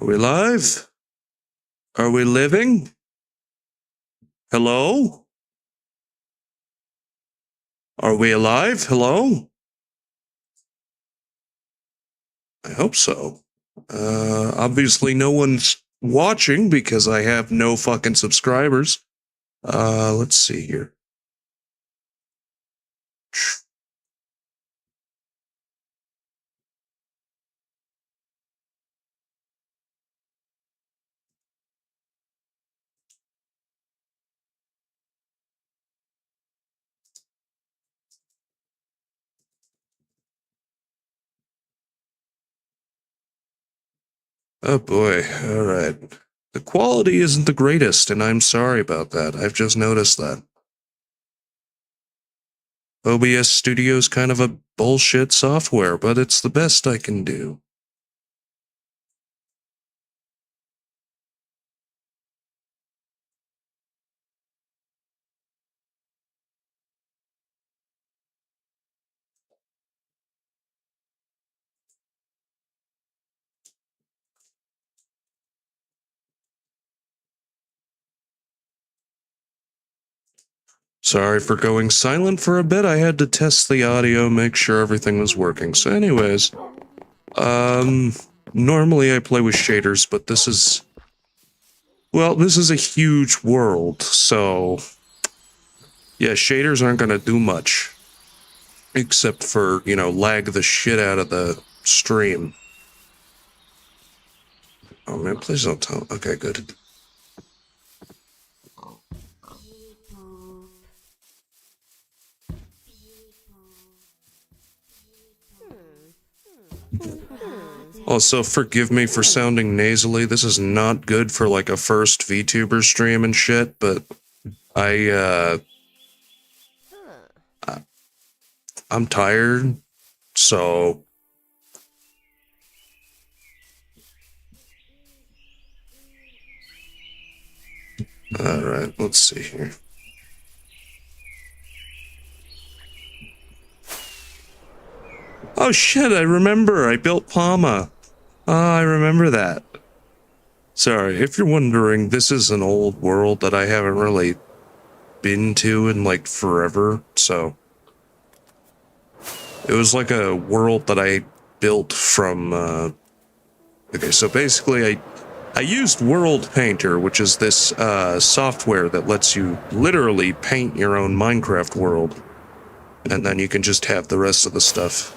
Are we live? Are we living? Hello? Are we alive? Hello? I hope so. Obviously no one's watching because I have no fucking subscribers. Let's see here. Oh boy, alright. The quality isn't the greatest, and I'm sorry about that. I've just noticed that. OBS Studio's kind of a bullshit software, but it's the best I can do. Sorry for going silent for a bit. I had to test the audio, make sure everything was working. So anyways, normally I play with shaders, but this is... well, this is a huge world, so... yeah, shaders aren't gonna do much. Except for, you know, lag the shit out of the stream. Oh man, please don't tell... okay, good. Also, forgive me for sounding nasally. This is not good for, like, a first VTuber stream and shit, but I'm tired, so... alright, let's see here. Oh shit, I remember, I built Palma. Ah, I remember that. Sorry, if you're wondering, this is an old world that I haven't really been to in, like, forever, so... it was like a world that I built from, okay, so basically I used World Painter, which is this, software that lets you literally paint your own Minecraft world. And then you can just have the rest of the stuff,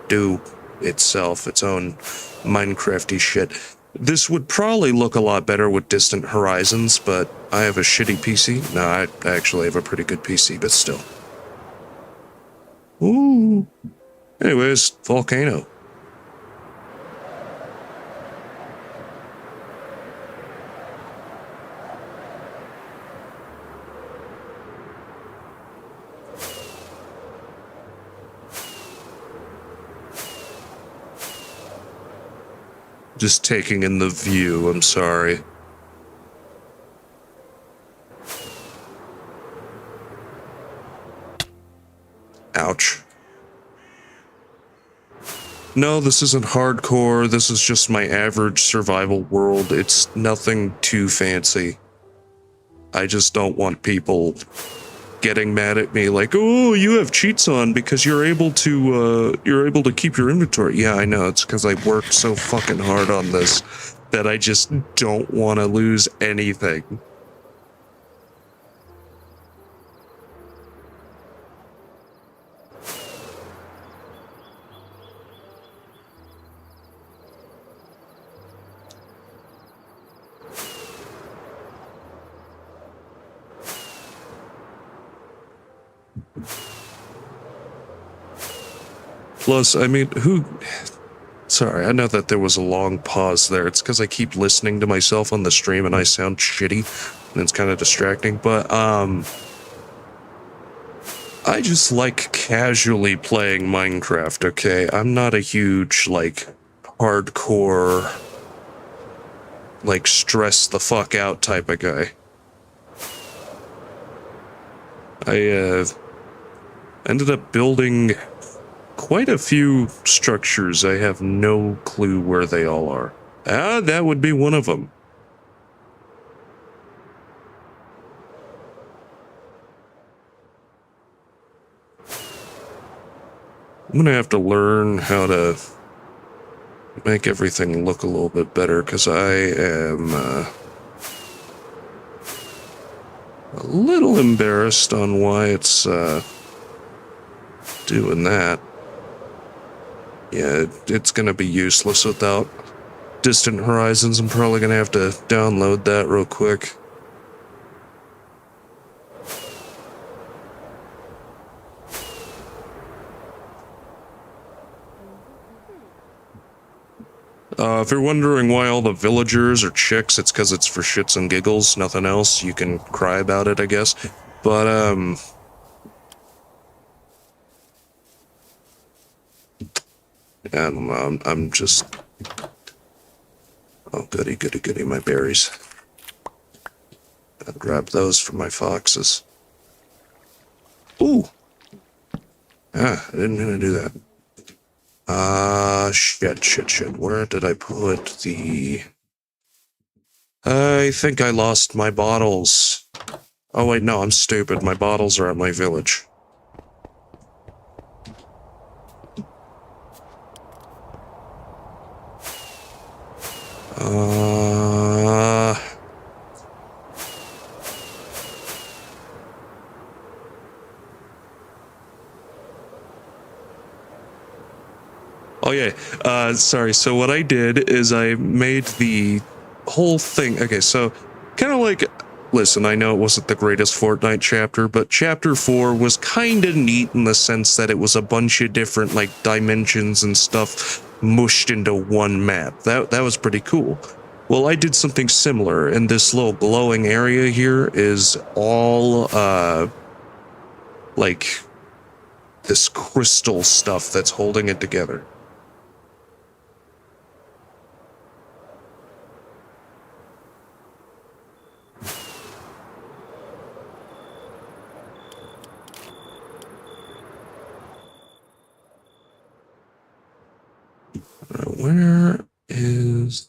do itself, its own Minecrafty shit. This would probably look a lot better with Distant Horizons, but I have a shitty PC. No, I actually have a pretty good PC, but still. Ooh. Anyways, volcano. Just taking in the view, I'm sorry. Ouch. No, this isn't hardcore, this is just my average survival world. It's nothing too fancy. I just don't want people getting mad at me like, oh, you have cheats on because you're able to keep your inventory. Yeah, I know, it's because I worked so fucking hard on this that I just don't want to lose anything. Plus, I mean, who... sorry, I know that there was a long pause there. It's because I keep listening to myself on the stream and I sound shitty, and it's kind of distracting, but, I just like casually playing Minecraft, okay? I'm not a huge, like, hardcore, like, stress the fuck out type of guy. I, ended up building quite a few structures. I have no clue where they all are. That would be one of them. I'm gonna have to learn how to make everything look a little bit better, because I am a little embarrassed on why it's doing that. Yeah, it's gonna be useless without Distant Horizons. I'm probably gonna have to download that real quick. If you're wondering why all the villagers are chicks, it's because it's for shits and giggles, nothing else. You can cry about it, I guess. But, I'm just... Oh, goody, goody, goody, my berries. I'll grab those for my foxes. Ooh! I didn't mean to do that. Shit. Where did I put the... I think I lost my bottles. Oh, wait, no, I'm stupid. My bottles are at my village. Oh, yeah. Sorry. So what I did is I made the whole thing... Okay, so kind of like... Listen, I know it wasn't the greatest Fortnite chapter, but Chapter 4 was kind of neat in the sense that it was a bunch of different, like, dimensions and stuff mushed into one map. That was pretty cool. Well, I did something similar, and this little glowing area here is all, like, this crystal stuff that's holding it together. Where is...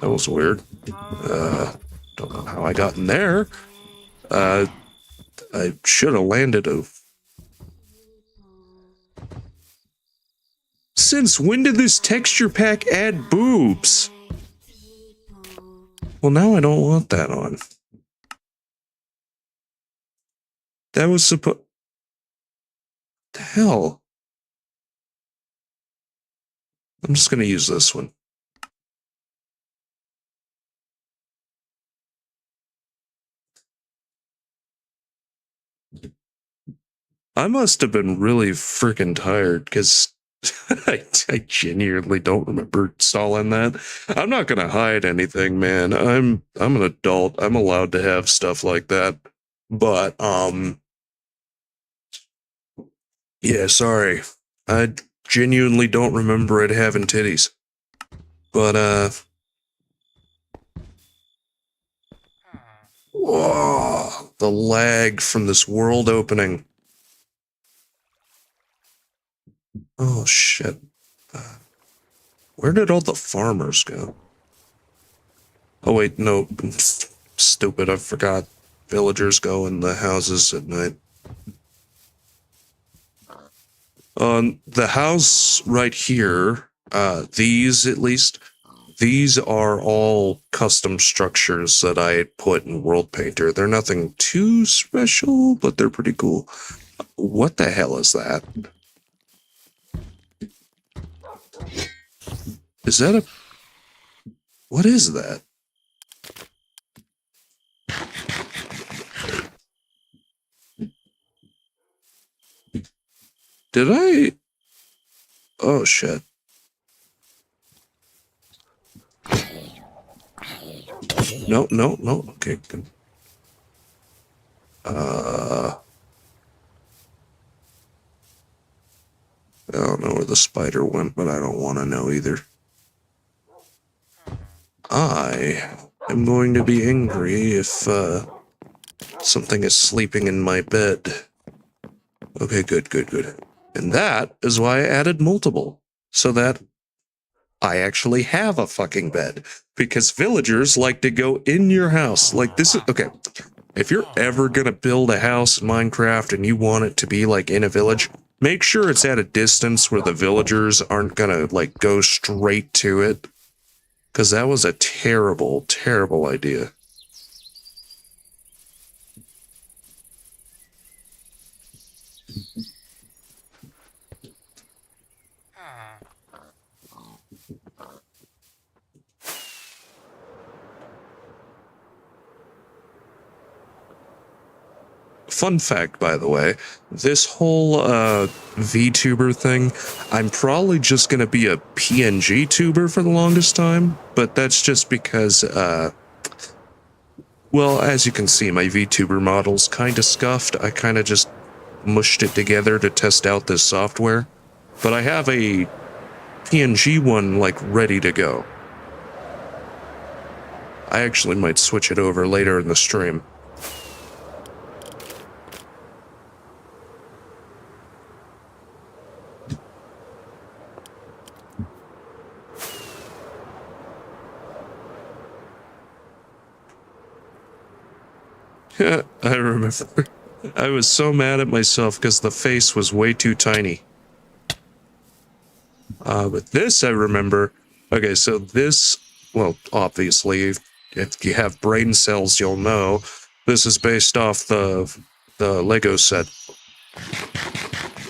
That was weird. Don't know how I got in there. I should have landed a... Since when did this texture pack add boobs? Well, now I don't want that on. That was supposed... The hell? I'm just gonna use this one. I must have been really freaking tired, because I genuinely don't remember installing that. I'm not gonna hide anything, man. I'm an adult. I'm allowed to have stuff like that. But, yeah, sorry. I genuinely don't remember it having titties. But, whoa, the lag from this world opening. Oh, shit. Where did all the farmers go? Oh, wait, no. Stupid, I forgot. Villagers go in the houses at night. The house right here, these at least, these are all custom structures that I put in World Painter. They're nothing too special, but they're pretty cool. What the hell is that? Is that a... What is that? Did I... Oh, shit. No. Okay, good. I don't know where the spider went, but I don't want to know either. I am going to be angry if, something is sleeping in my bed. Okay, good. And that is why I added multiple. So that I actually have a fucking bed because villagers like to go in your house. Like this is okay. If you're ever gonna build a house in Minecraft and you want it to be like in a village, make sure it's at a distance where the villagers aren't gonna like go straight to it. Because that was a terrible, terrible idea. Fun fact, by the way, this whole VTuber thing, I'm probably just going to be a PNG tuber for the longest time, but that's just because, well, as you can see, my VTuber model's kind of scuffed. I kind of just mushed it together to test out this software, but I have a PNG one, like, ready to go. I actually might switch it over later in the stream. I remember. I was so mad at myself because the face was way too tiny. But this I remember. Okay, so this, well, obviously, if you have brain cells, you'll know. This is based off the Lego set.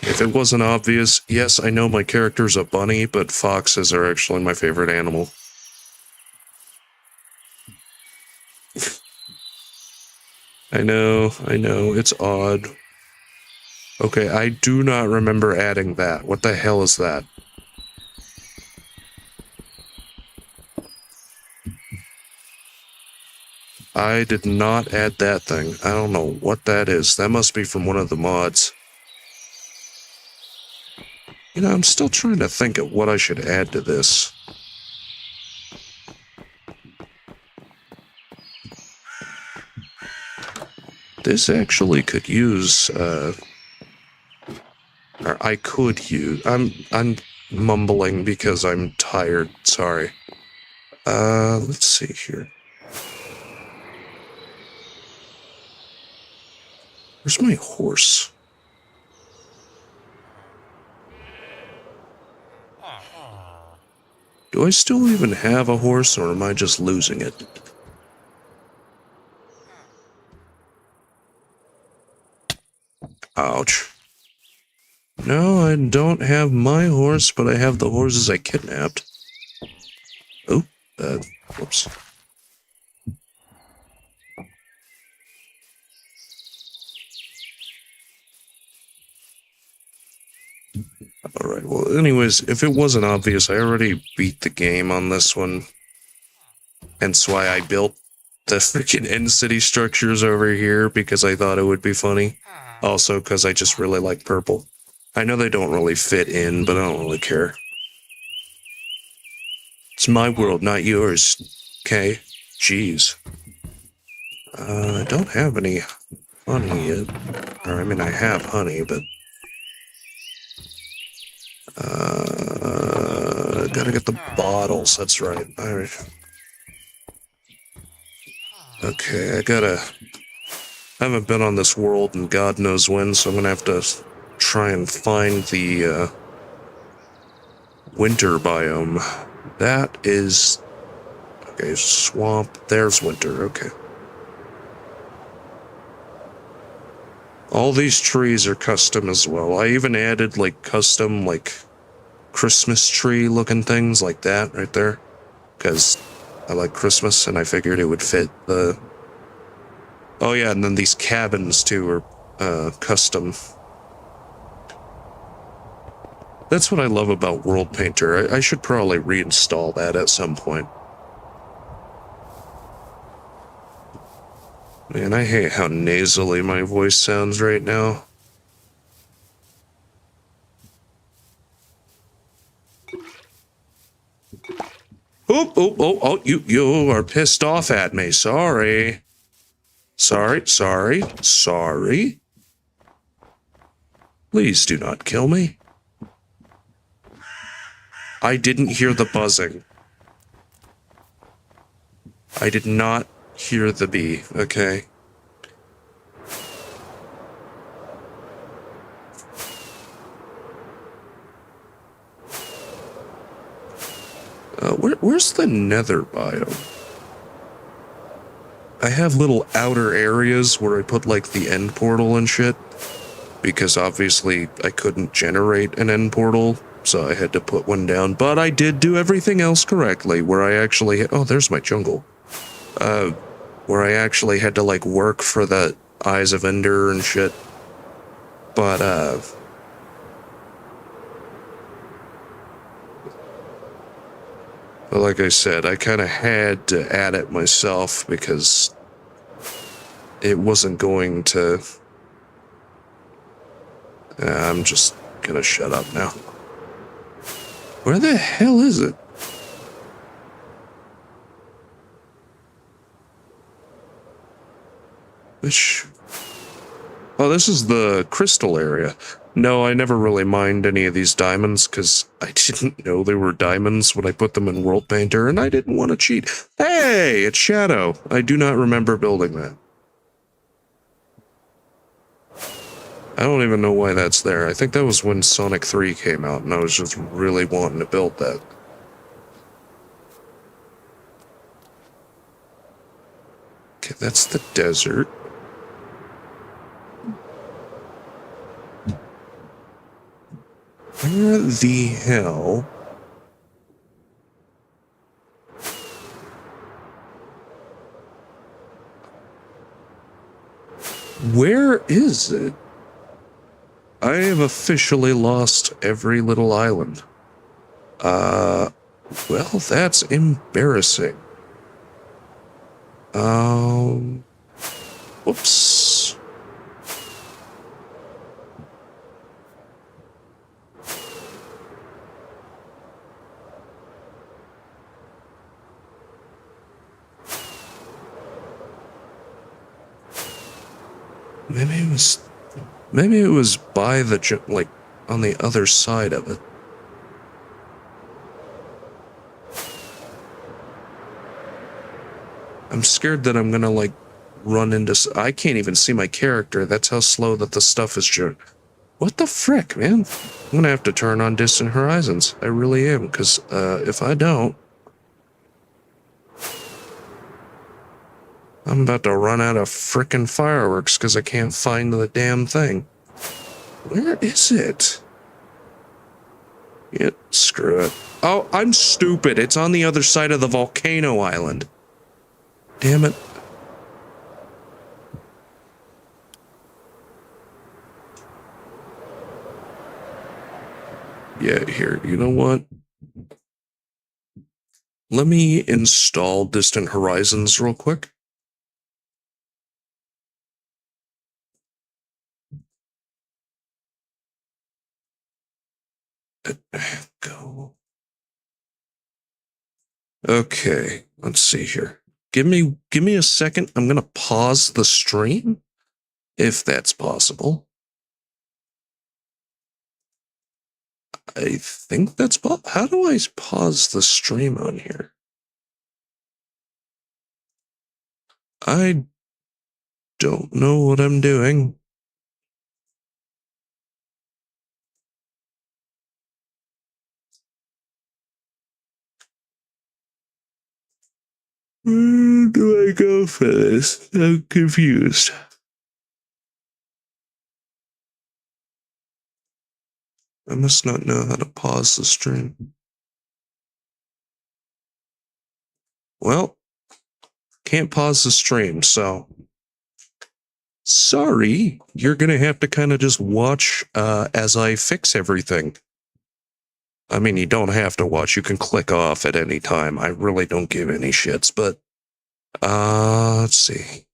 If it wasn't obvious, yes, I know my character's a bunny, but foxes are actually my favorite animal. I know, it's odd. Okay, I do not remember adding that. What the hell is that? I did not add that thing. I don't know what that is. That must be from one of the mods. You know, I'm still trying to think of what I should add to this. This actually could use, or I could use, I'm mumbling because I'm tired, sorry. Let's see here. Where's my horse? Do I still even have a horse, or am I just losing it? Ouch. No, I don't have my horse, but I have the horses I kidnapped. Oh, whoops. Alright, well, anyways, if it wasn't obvious, I already beat the game on this one. Hence why I built the freaking end city structures over here, because I thought it would be funny. Also, because I just really like purple. I know they don't really fit in, but I don't really care. It's my world, not yours. Okay? Jeez. I don't have any honey yet. Or, I mean, I have honey, but... gotta get the bottles, that's right. Alright. Okay, I haven't been on this world in God knows when, so I'm gonna have to try and find the, winter biome. That is... Okay, swamp. There's winter, okay. All these trees are custom as well. I even added, like, custom, like, Christmas tree looking things like that right there. Because I like Christmas, and I figured it would fit the... Oh yeah, and then these cabins, too, are, custom. That's what I love about World Painter. I should probably reinstall that at some point. Man, I hate how nasally my voice sounds right now. Oh, you are pissed off at me. Sorry. Sorry. Please do not kill me. I didn't hear the buzzing. I did not hear the bee, okay? Where's the nether biome? I have little outer areas where I put, like, the end portal and shit. Because obviously I couldn't generate an end portal, so I had to put one down. But I did do everything else correctly, where I actually... Oh, there's my jungle. Where I actually had to, like, work for the Eyes of Ender and shit. But, But like I said, I kind of had to add it myself because it wasn't going to... I'm just gonna shut up now. Where the hell is it? Which... Oh, this is the crystal area. No, I never really mined any of these diamonds because I didn't know they were diamonds when I put them in World Painter, and I didn't want to cheat. Hey, it's Shadow. I do not remember building that. I don't even know why that's there. I think that was when Sonic 3 came out, and I was just really wanting to build that. Okay, that's the desert. Where the hell? Where is it? I have officially lost every little island. Well, that's embarrassing. Whoops. Maybe it was by the, like, on the other side of it. I'm scared that I'm gonna, like, run into... I can't even see my character. That's how slow that the stuff is... What the frick, man? I'm gonna have to turn on Distant Horizons. I really am, because, if I don't... I'm about to run out of frickin' fireworks because I can't find the damn thing. Where is it? Yeah, screw it. Oh, I'm stupid. It's on the other side of the volcano island. Damn it. Yeah, here, you know what? Let me install Distant Horizons real quick. Go. Okay, let's see here. Give me a second. I'm gonna pause the stream, if that's possible. I think that's how do I pause the stream on here? I don't know what I'm doing. Where do I go for this? I'm confused. I must not know how to pause the stream. Well, can't pause the stream, so sorry. You're gonna have to kind of just watch as I fix everything. I mean, you don't have to watch. You can click off at any time. I really don't give any shits, but let's see.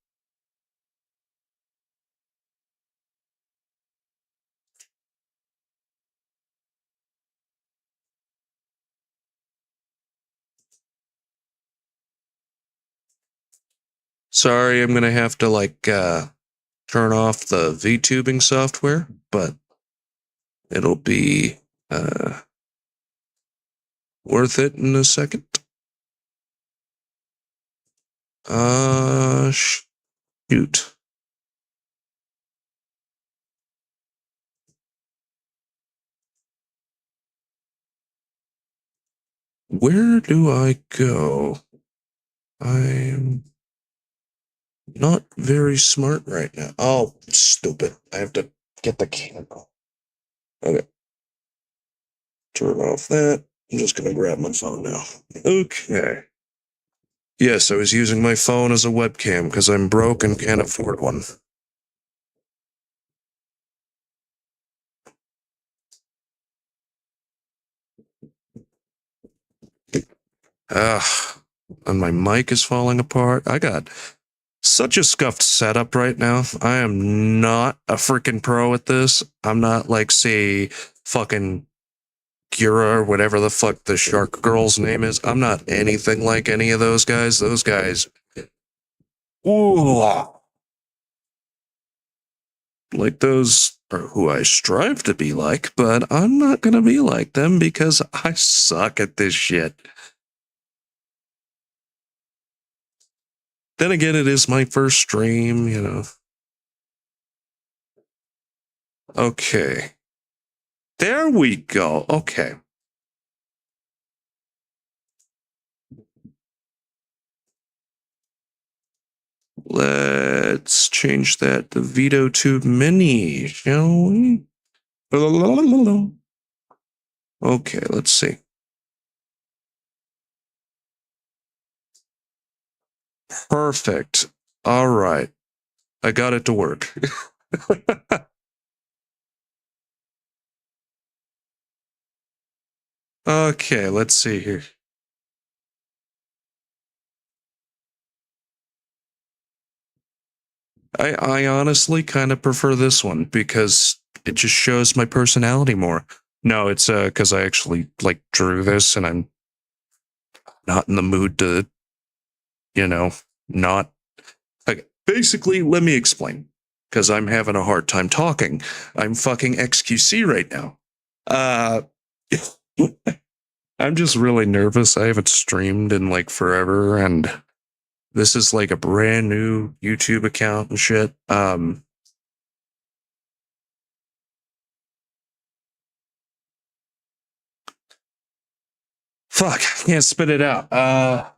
Sorry, I'm gonna have to, like, turn off the Vtubing software, but it'll be, Worth it in a second. Shoot. Where do I go? I'm not very smart right now. Oh, stupid. I have to get the camera. Okay. Turn off that. I'm just gonna grab my phone now. Okay. Yes, I was using my phone as a webcam because I'm broke and can't afford one. And my mic is falling apart. I got such a scuffed setup right now. I am not a freaking pro at this. I'm not like, say, fucking Gura or whatever the fuck the shark girl's name is. I'm not anything like any of those guys. Those guys. Ooh. Like those are who I strive to be like, but I'm not gonna be like them because I suck at this shit. Then again, it is my first stream, you know. Okay. There we go. Okay. Let's change that to Vtubing Mini, shall we? Okay, let's see. Perfect. All right. I got it to work. Okay, let's see here. I honestly kind of prefer this one because it just shows my personality more. No, it's because I actually like drew this and I'm not in the mood to, you know, not. Okay. Basically, let me explain because I'm having a hard time talking. I'm fucking XQC right now. I'm just really nervous. I haven't streamed in like forever and this is like a brand new YouTube account and shit. Fuck, I can't spit it out.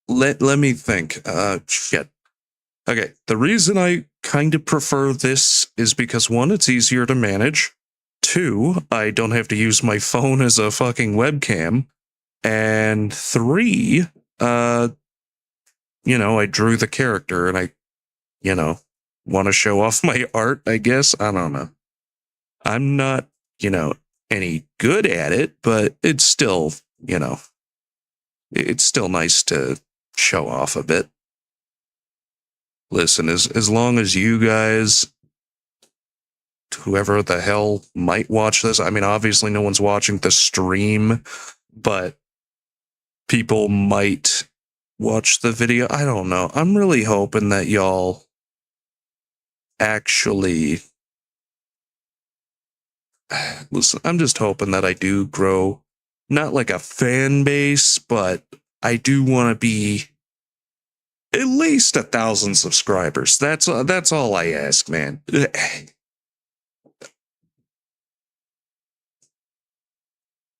Let me think. Shit. Okay, the reason I kind of prefer this is because one, it's easier to manage. Two, I don't have to use my phone as a fucking webcam. And three, you know, I drew the character and I, you know, want to show off my art, I guess. I don't know. I'm not, you know, any good at it, but it's still, you know, it's still nice to show off a bit. Listen, as long as you guys, whoever the hell might watch this, I mean, obviously no one's watching the stream, but people might watch the video. I don't know. I'm really hoping that y'all actually listen. I'm just hoping that I do grow, not like a fan base, but I do want to be at least 1,000 subscribers. That's all I ask, man.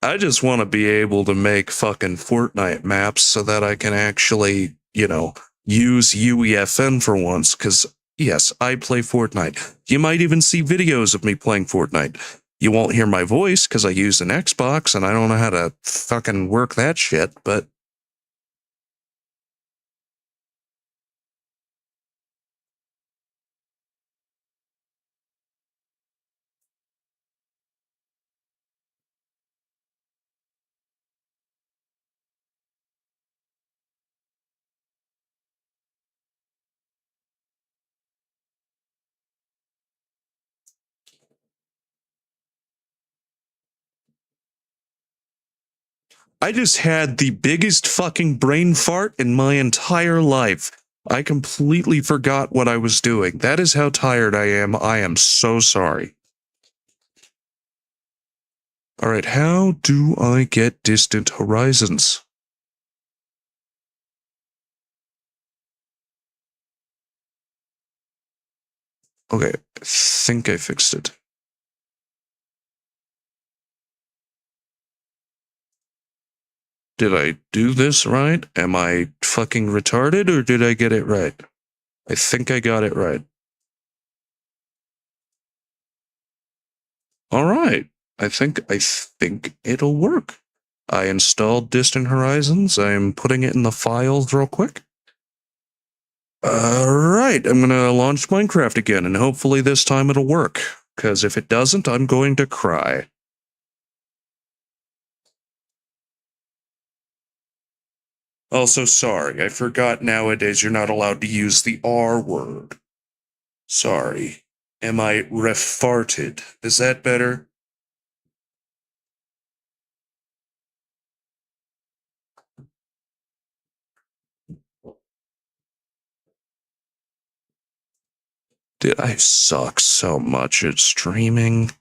I just want to be able to make fucking Fortnite maps so that I can actually, you know, use UEFN for once. Because, yes, I play Fortnite. You might even see videos of me playing Fortnite. You won't hear my voice because I use an Xbox and I don't know how to fucking work that shit, but I just had the biggest fucking brain fart in my entire life. I completely forgot what I was doing. That is how tired I am. I am so sorry. All right, how do I get distant horizons? Okay, I think I fixed it. Did I do this right? Am I fucking retarded or did I get it right? I think I got it right. All right. I think it'll work. I installed Distant Horizons. I'm putting it in the files real quick. All right, I'm gonna launch Minecraft again, and hopefully this time it'll work. Because if it doesn't, I'm going to cry. Also, sorry, I forgot nowadays you're not allowed to use the R word. Sorry. Am I refarted? Is that better? Did I suck so much at streaming?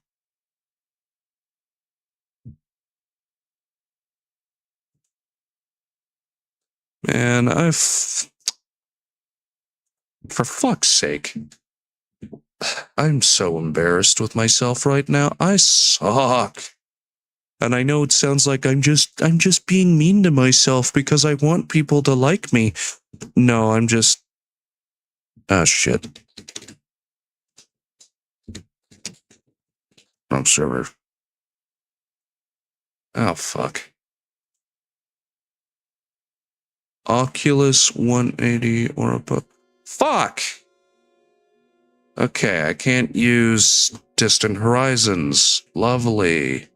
Man, for fuck's sake. I'm so embarrassed with myself right now. I suck. And I know it sounds like I'm just being mean to myself because I want people to like me. No, I'm just ah shit. Wrong server. Oh fuck. Oculus 180 or above. Fuck! Okay, I can't use Distant Horizons. Lovely.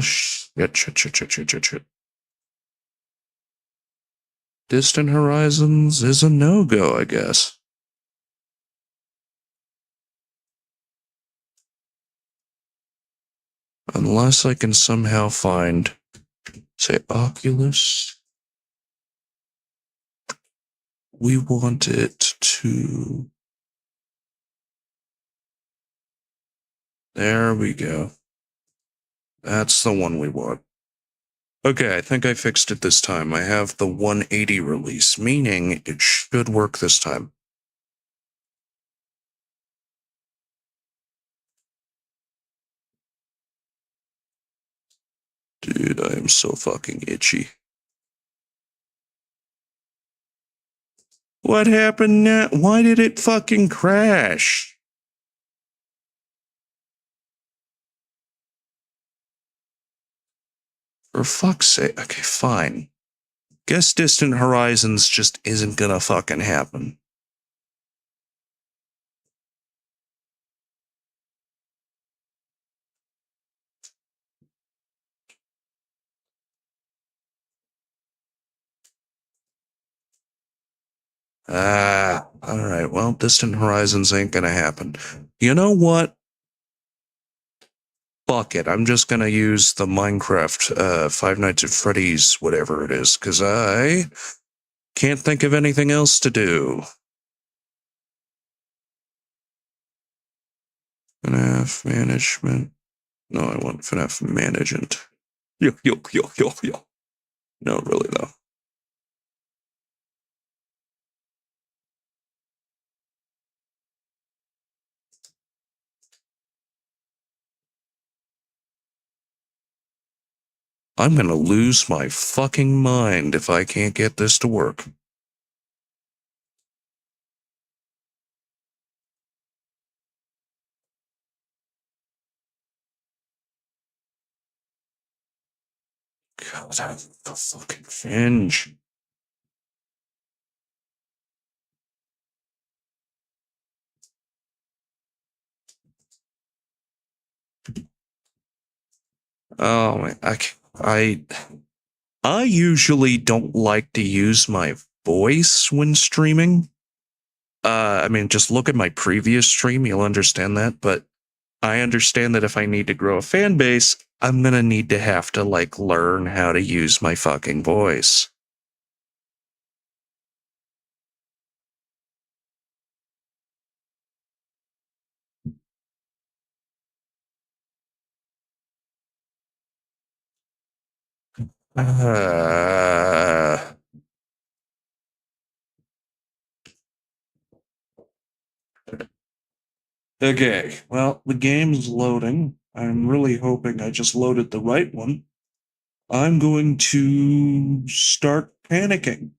Shit. Distant Horizons is a no-go, I guess. Unless I can somehow find, say, Oculus. We want it to... There we go. That's the one we want. Okay, I think I fixed it this time. I have the 180 release, meaning it should work this time. Dude, I am so fucking itchy. What happened now? Why did it fucking crash? For fuck's sake. Okay, fine. Guess Distant Horizons just isn't gonna fucking happen. Alright, well, Distant Horizons ain't gonna happen. You know what? Fuck it, I'm just gonna use the Minecraft, Five Nights at Freddy's, whatever it is, because I can't think of anything else to do. FNAF management. No, I want FNAF management. Yo. No, really, though. I'm gonna lose my fucking mind if I can't get this to work. God, the fucking binge. Oh my, I usually don't like to use my voice when streaming. I mean, just look at my previous stream, you'll understand that, but I understand that if I need to grow a fan base, I'm gonna need to have to, like, learn how to use my fucking voice. Okay, well, the game's loading. I'm really hoping I just loaded the right one. I'm going to start panicking.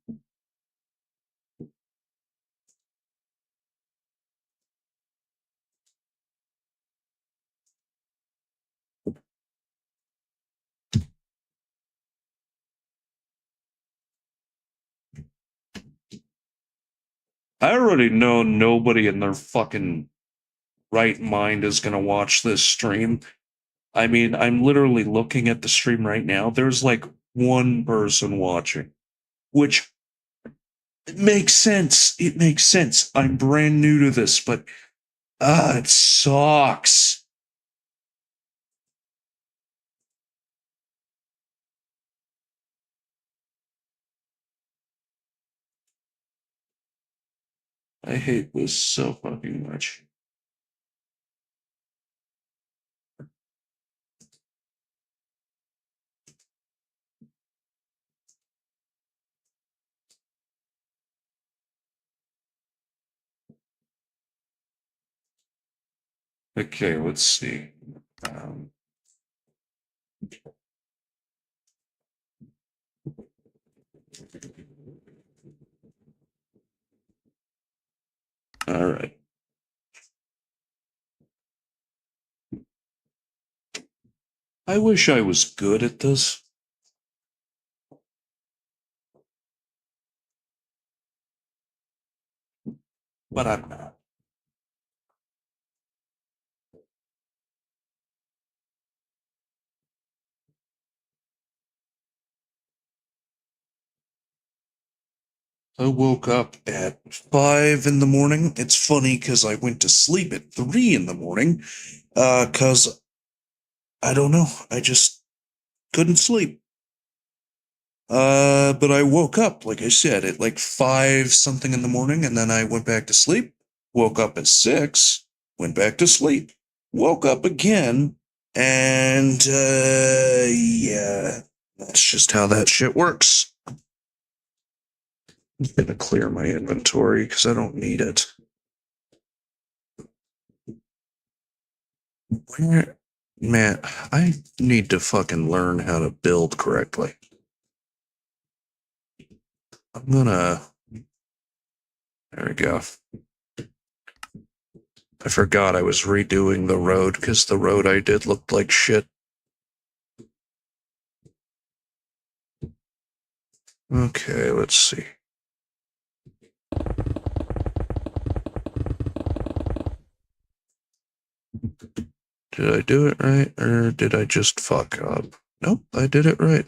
I already know nobody in their fucking right mind is going to watch this stream. I mean, I'm literally looking at the stream right now. There's like one person watching, which it makes sense. It makes sense. I'm brand new to this, but it sucks. I hate this so fucking much. Okay, let's see. All right. I wish I was good at this. But I'm not. I woke up at 5 in the morning. It's funny because I went to sleep at 3 in the morning. Because I don't know. I just couldn't sleep. But I woke up, like I said, at like 5 something in the morning, and then I went back to sleep. Woke up at 6, went back to sleep. Woke up again, and yeah, that's just how that shit works. I'm gonna clear my inventory because I don't need it. Where, man, I need to fucking learn how to build correctly. I'm gonna. There we go. I forgot I was redoing the road because the road I did looked like shit. Okay, let's see. Did I do it right, or did I just fuck up? Nope, I did it right.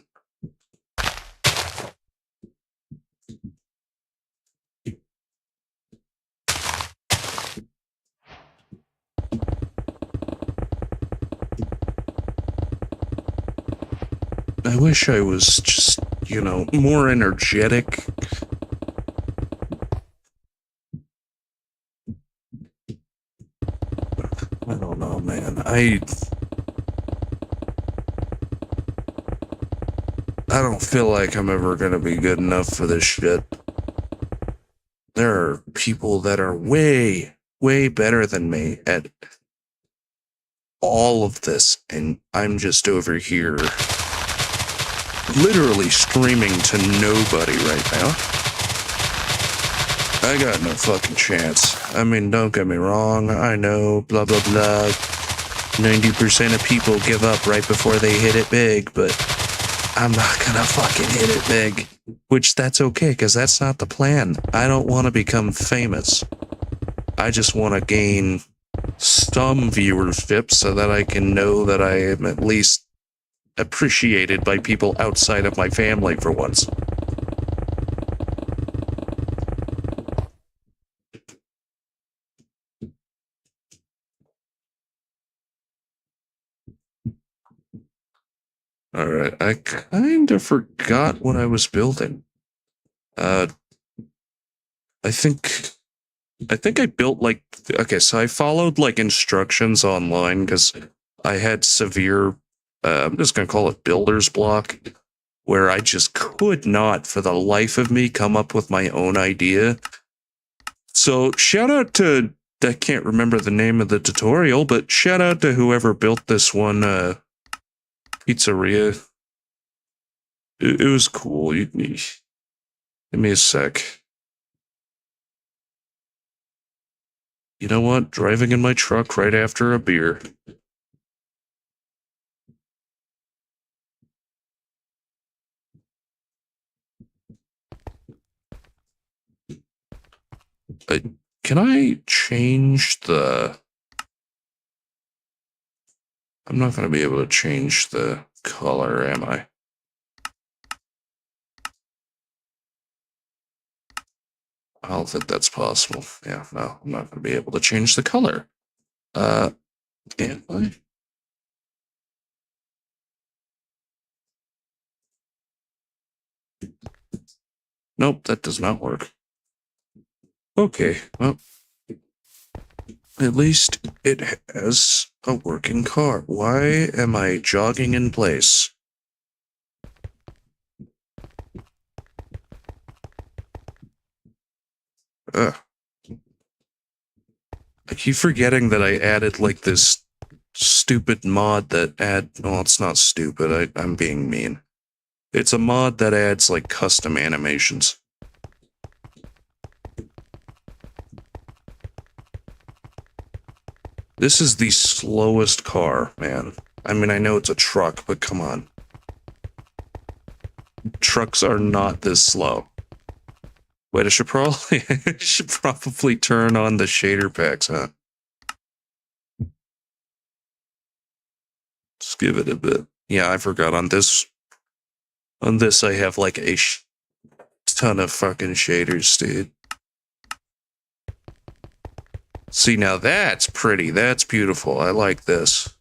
I wish I was just, more energetic. I don't know, man. I don't feel like I'm ever gonna be good enough for this shit. There are people that are way, way better than me at all of this, and I'm just over here literally streaming to nobody right now. I got no fucking chance. I mean, don't get me wrong, I know, blah blah blah. 90% of people give up right before they hit it big, but I'm not gonna fucking hit it big. Which that's okay, because that's not the plan. I don't want to become famous. I just want to gain some viewership so that I can know that I am at least appreciated by people outside of my family for once. Alright, I kind of forgot what I was building. I think I built okay, so I followed instructions online because I had severe, I'm just gonna call it builder's block. where I just could not, for the life of me, come up with my own idea. So shout out to, I can't remember the name of the tutorial, but shout out to whoever built this one pizzeria. It was cool. Give me a sec. You know what? Driving in my truck right after a beer. Can I change the... I'm not going to be able to change the color, am I? I don't think that's possible. Yeah, no, I'm not going to be able to change the color. Am I? Nope, that does not work. Okay, well, at least it has a working car. Why am I jogging in place? Ugh. I keep forgetting that I added, like, this stupid mod that well, it's not stupid, I'm being mean. It's a mod that adds, like, custom animations. This is the slowest car, man. I mean, I know it's a truck, but come on. Trucks are not this slow. Wait, I should probably turn on the shader packs, huh? Just give it a bit. Yeah, I forgot on this. On this, I have like a ton of fucking shaders, dude. See, now that's pretty. That's beautiful. I like this.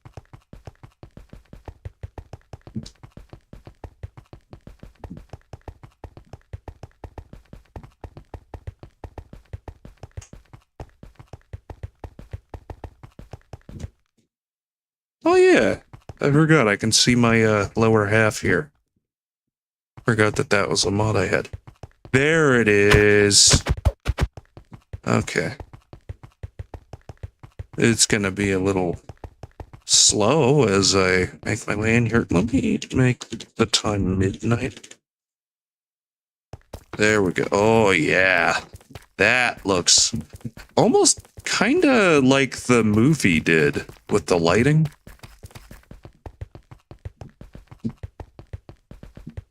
Oh yeah, I forgot. I can see my lower half here. Forgot that was a mod I had. There it is. Okay. It's gonna be a little slow as I make my way in here. Let me make the time midnight. There we go. Oh yeah. That looks almost kinda like the movie did with the lighting.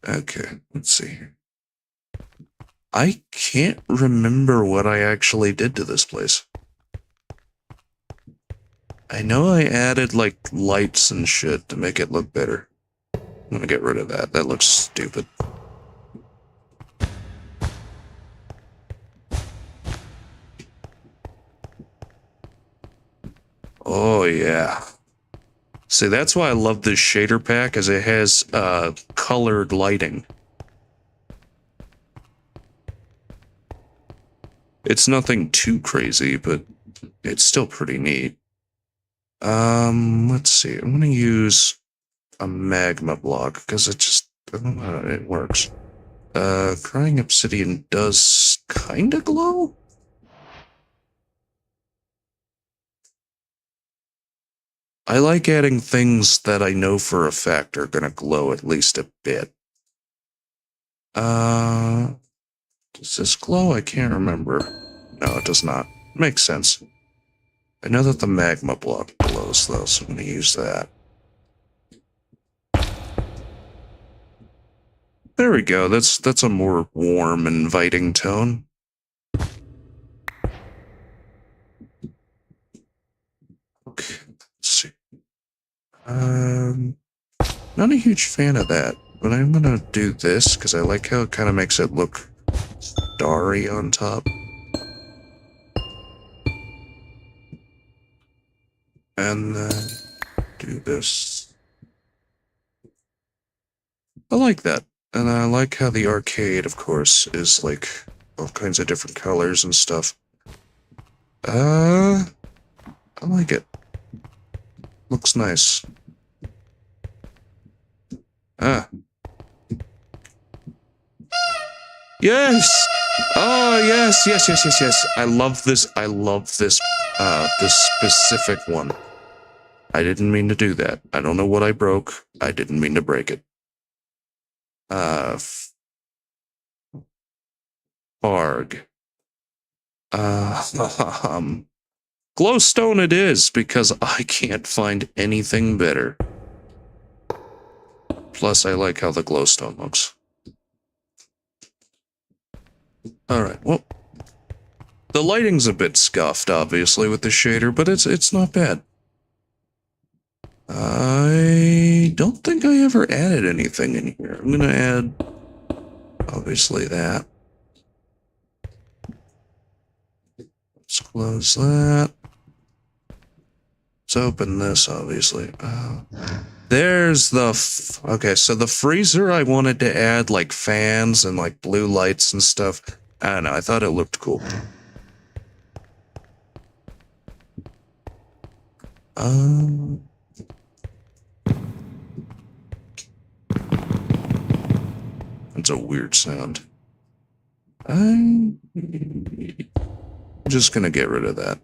Okay, let's see here. I can't remember what I actually did to this place. I know I added, like, lights and shit to make it look better. I'm gonna get rid of that. That looks stupid. Oh, yeah. See, that's why I love this shader pack, as it has, colored lighting. It's nothing too crazy, but it's still pretty neat. Let's see. I'm gonna use a magma block, because it works. Crying obsidian does kinda glow? I like adding things that I know for a fact are gonna glow at least a bit. Does this glow? I can't remember. No, it does not. Makes sense. I know that the magma block glows, though, so I'm gonna use that. There we go. That's a more warm, inviting tone. Okay, let's see. Not a huge fan of that, but I'm gonna do this because I like how it kind of makes it look starry on top. And then do this. I like that. And I like how the arcade, of course, is like all kinds of different colors and stuff. I like it. Looks nice. Yes! Oh, yes, yes, yes, yes, yes. I love this, this specific one. I didn't mean to do that. I don't know what I broke. I didn't mean to break it. Farg. Glowstone it is, because I can't find anything better. Plus, I like how the glowstone looks. Alright, well, the lighting's a bit scuffed, obviously, with the shader, but it's not bad. I don't think I ever added anything in here. I'm gonna add, obviously, that. Let's close that. Let's open this, obviously. There's the... okay, so the freezer, I wanted to add, like, fans and, like, blue lights and stuff. I don't know, I thought it looked cool. That's a weird sound. I'm just gonna get rid of that.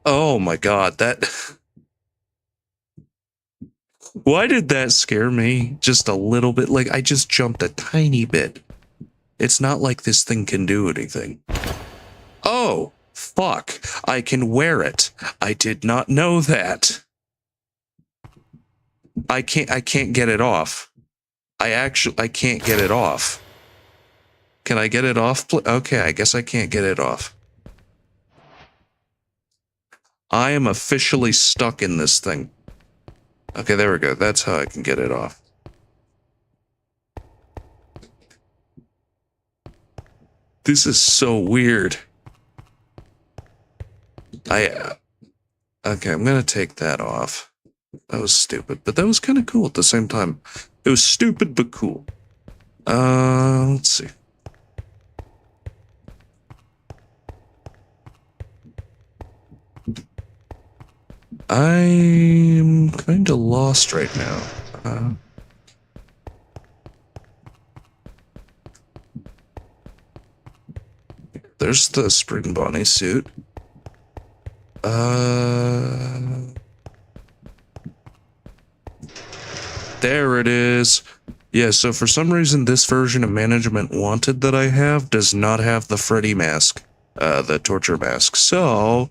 Oh my god, that... why did that scare me? Just a little bit. Like, I just jumped a tiny bit. It's not like this thing can do anything. Oh, fuck. I can wear it. I did not know that. I can't get it off. I can't get it off. Can I get it off? Okay, I guess I can't get it off. I am officially stuck in this thing. Okay, there we go. That's how I can get it off. This is so weird. Okay, I'm gonna take that off. That was stupid, but that was kind of cool at the same time. It was stupid, but cool. Let's see. I'm kind of lost right now. There's the spring bonnie suit. There it is. Yeah, so for some reason this version of Management Wanted that I have does not have the Freddy mask, the torture mask. So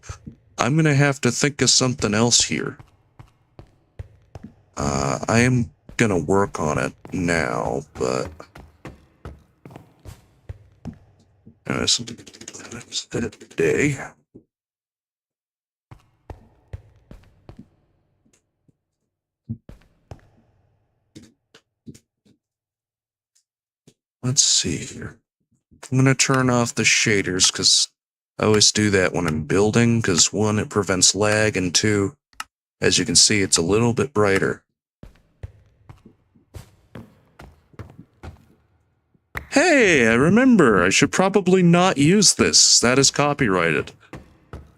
I'm gonna have to think of something else here. I am gonna work on it now, but today. Let's see here. I'm gonna turn off the shaders because I always do that when I'm building, because one, it prevents lag, and two, as you can see, it's a little bit brighter. Hey, I remember. I should probably not use this. That is copyrighted.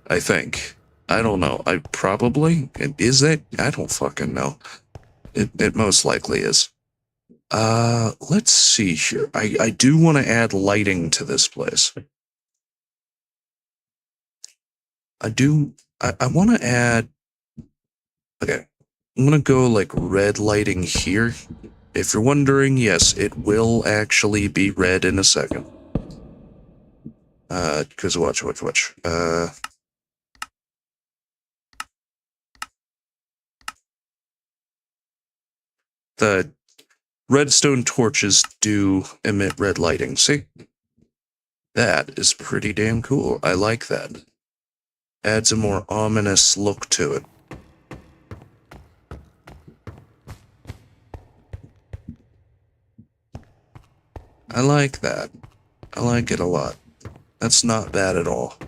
I think. I don't know. I probably... is that? I don't fucking know. It most likely is. Let's see here. I do want to add lighting to this place. I want to add... okay. I'm going to go like red lighting here. If you're wondering, yes, it will actually be red in a second. Because watch. The redstone torches do emit red lighting, see? That is pretty damn cool. I like that. Adds a more ominous look to it. I like that. I like it a lot. That's not bad at all.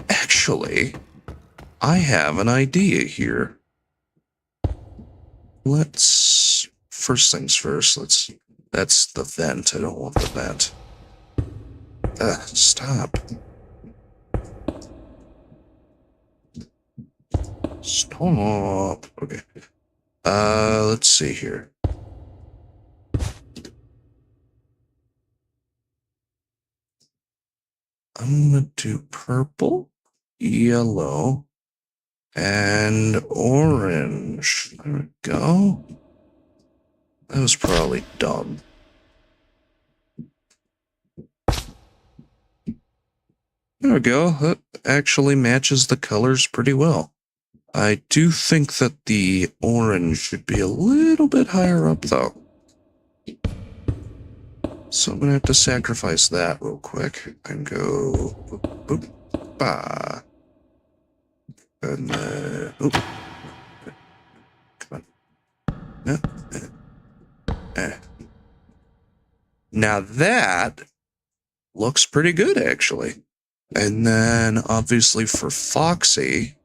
Actually, I have an idea here. Let's... first things first, let's... that's the vent. I don't want the vent. Stop. Stop. Okay. Let's see here. I'm gonna do purple, yellow, and orange. There we go. That was probably dumb. There we go. That actually matches the colors pretty well. I do think that the orange should be a little bit higher up, though. So I'm going to have to sacrifice that real quick and go boop, boop, bah. And oh, come on. Now that looks pretty good, actually. And then obviously for Foxy,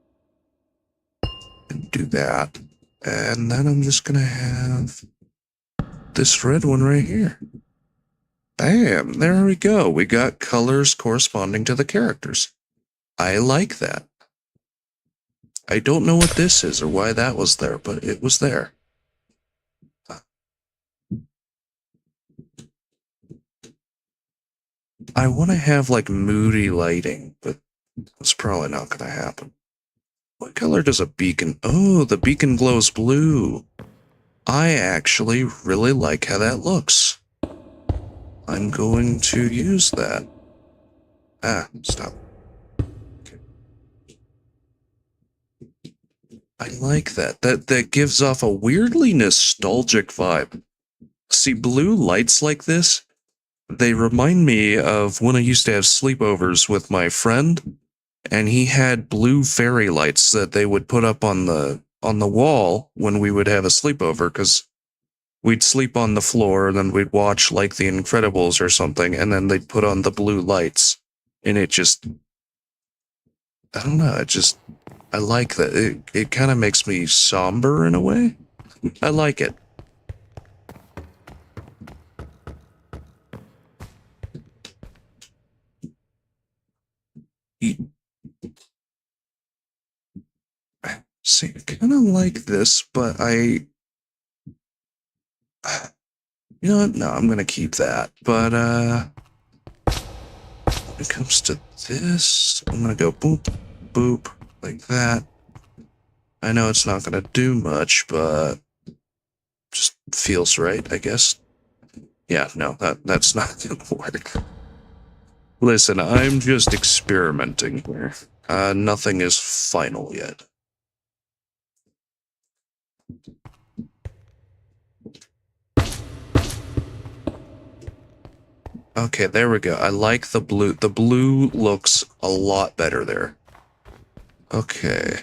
do that. And then I'm just going to have this red one right here. Bam, there we go. We got colors corresponding to the characters. I like that. I don't know what this is or why that was there, but it was there. I want to have like moody lighting, but that's probably not going to happen. What color does a beacon? Oh, the beacon glows blue. I actually really like how that looks. I'm going to use that. Stop. Okay. I like that. That gives off a weirdly nostalgic vibe. See, blue lights like this, they remind me of when I used to have sleepovers with my friend, and he had blue fairy lights that they would put up on the wall when we would have a sleepover, because we'd sleep on the floor and then we'd watch like The Incredibles or something, and then they'd put on the blue lights, and it just, I don't know, I like that. It kind of makes me somber in a way. I like it. See, I kind of like this, but you know what? No, I'm gonna keep that. But when it comes to this, I'm gonna go boop, boop, like that. I know it's not gonna do much, but just feels right, I guess. Yeah, no, that's not gonna work. Listen, I'm just experimenting here. Nothing is final yet. Okay, there we go. I like the blue. The blue looks a lot better there. Okay.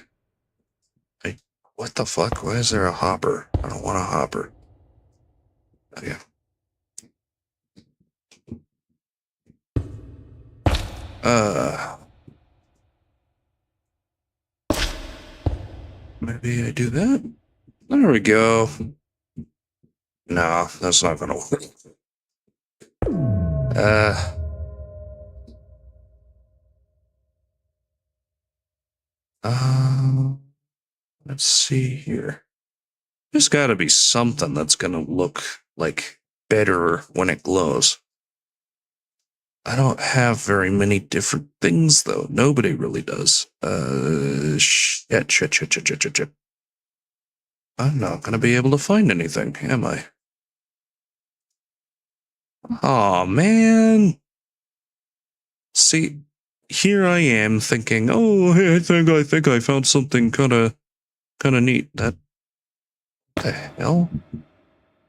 What the fuck? Why is there a hopper? I don't want a hopper. Okay. Maybe I do that? There we go. No, that's not gonna work. Let's see here. There's gotta be something that's gonna look, like, better when it glows. I don't have very many different things, though. Nobody really does. Shit. I'm not gonna be able to find anything, am I? Aw, man. See, here I am thinking, oh, hey, I think I found something kinda neat. That the hell?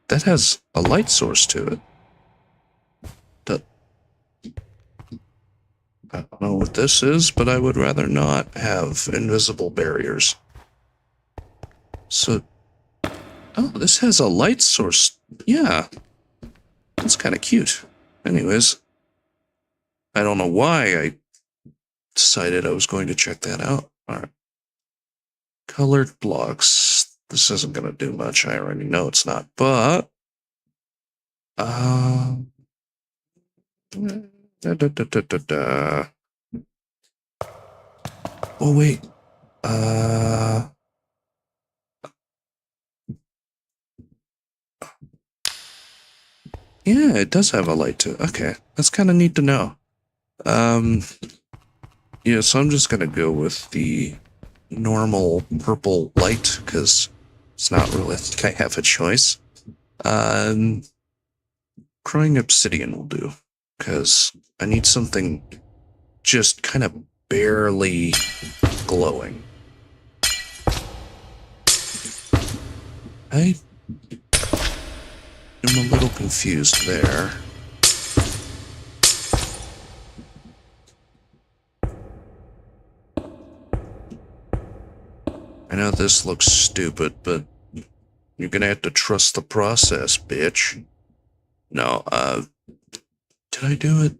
That has a light source to it. I don't know what this is, but I would rather not have invisible barriers. So, oh, this has a light source. Yeah, that's kind of cute. Anyways, I don't know why I decided I was going to check that out. All right. Colored blocks. This isn't going to do much. I already know it's not, but oh wait. Yeah, it does have a light to it. Okay, that's kind of neat to know. Yeah, so I'm just gonna go with the normal purple light, because it's not really, I think I have a choice. Um, Crying obsidian will do, because I need something just kind of barely glowing. I am a little confused there. I know this looks stupid, but you're gonna have to trust the process, bitch. No, did I do it?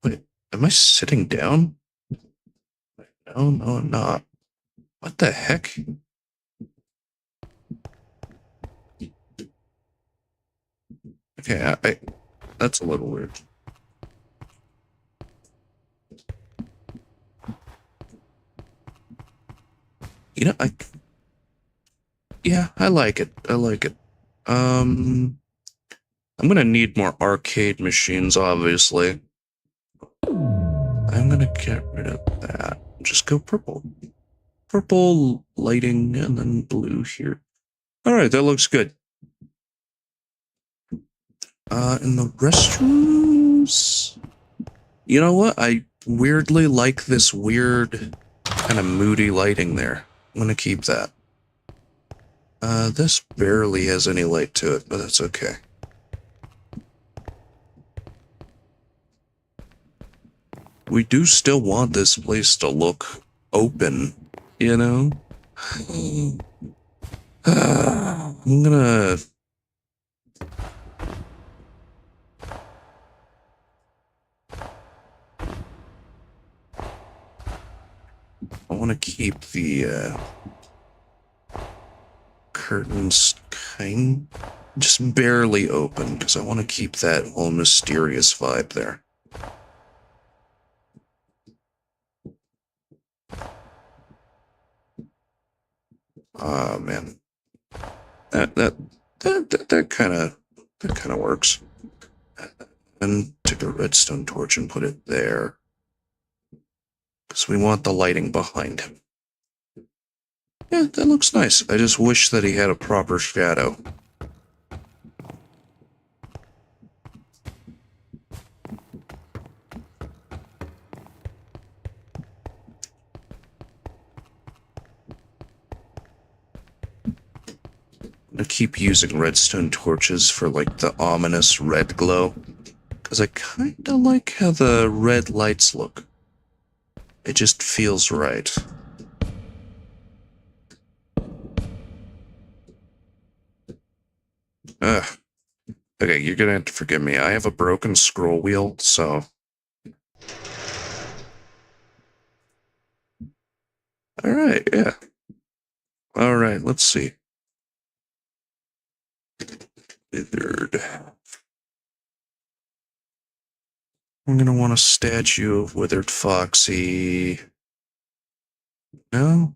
Wait, am I sitting down? No, no, I'm not. What the heck? Okay, that's a little weird. You know, yeah, I like it. I like it. I'm gonna need more arcade machines, obviously. I'm gonna get rid of that. Just go purple. Purple lighting and then blue here. Alright, that looks good. In the restrooms... You know what? I weirdly like this weird kind of moody lighting there. I'm gonna keep that. This barely has any light to it, but that's okay. We do still want this place to look open, you know? I'm gonna... I want to keep the curtains just barely open, because I want to keep that whole mysterious vibe there. Ah, man. That kind of works. And take a redstone torch and put it there, because we want the lighting behind him. Yeah, that looks nice. I just wish that he had a proper shadow. I keep using redstone torches for, like, the ominous red glow, because I kinda like how the red lights look. It just feels right. Ugh. Okay, you're gonna have to forgive me. I have a broken scroll wheel, so... Alright, yeah. Alright, let's see. Withered. I'm gonna want a statue of Withered Foxy. No?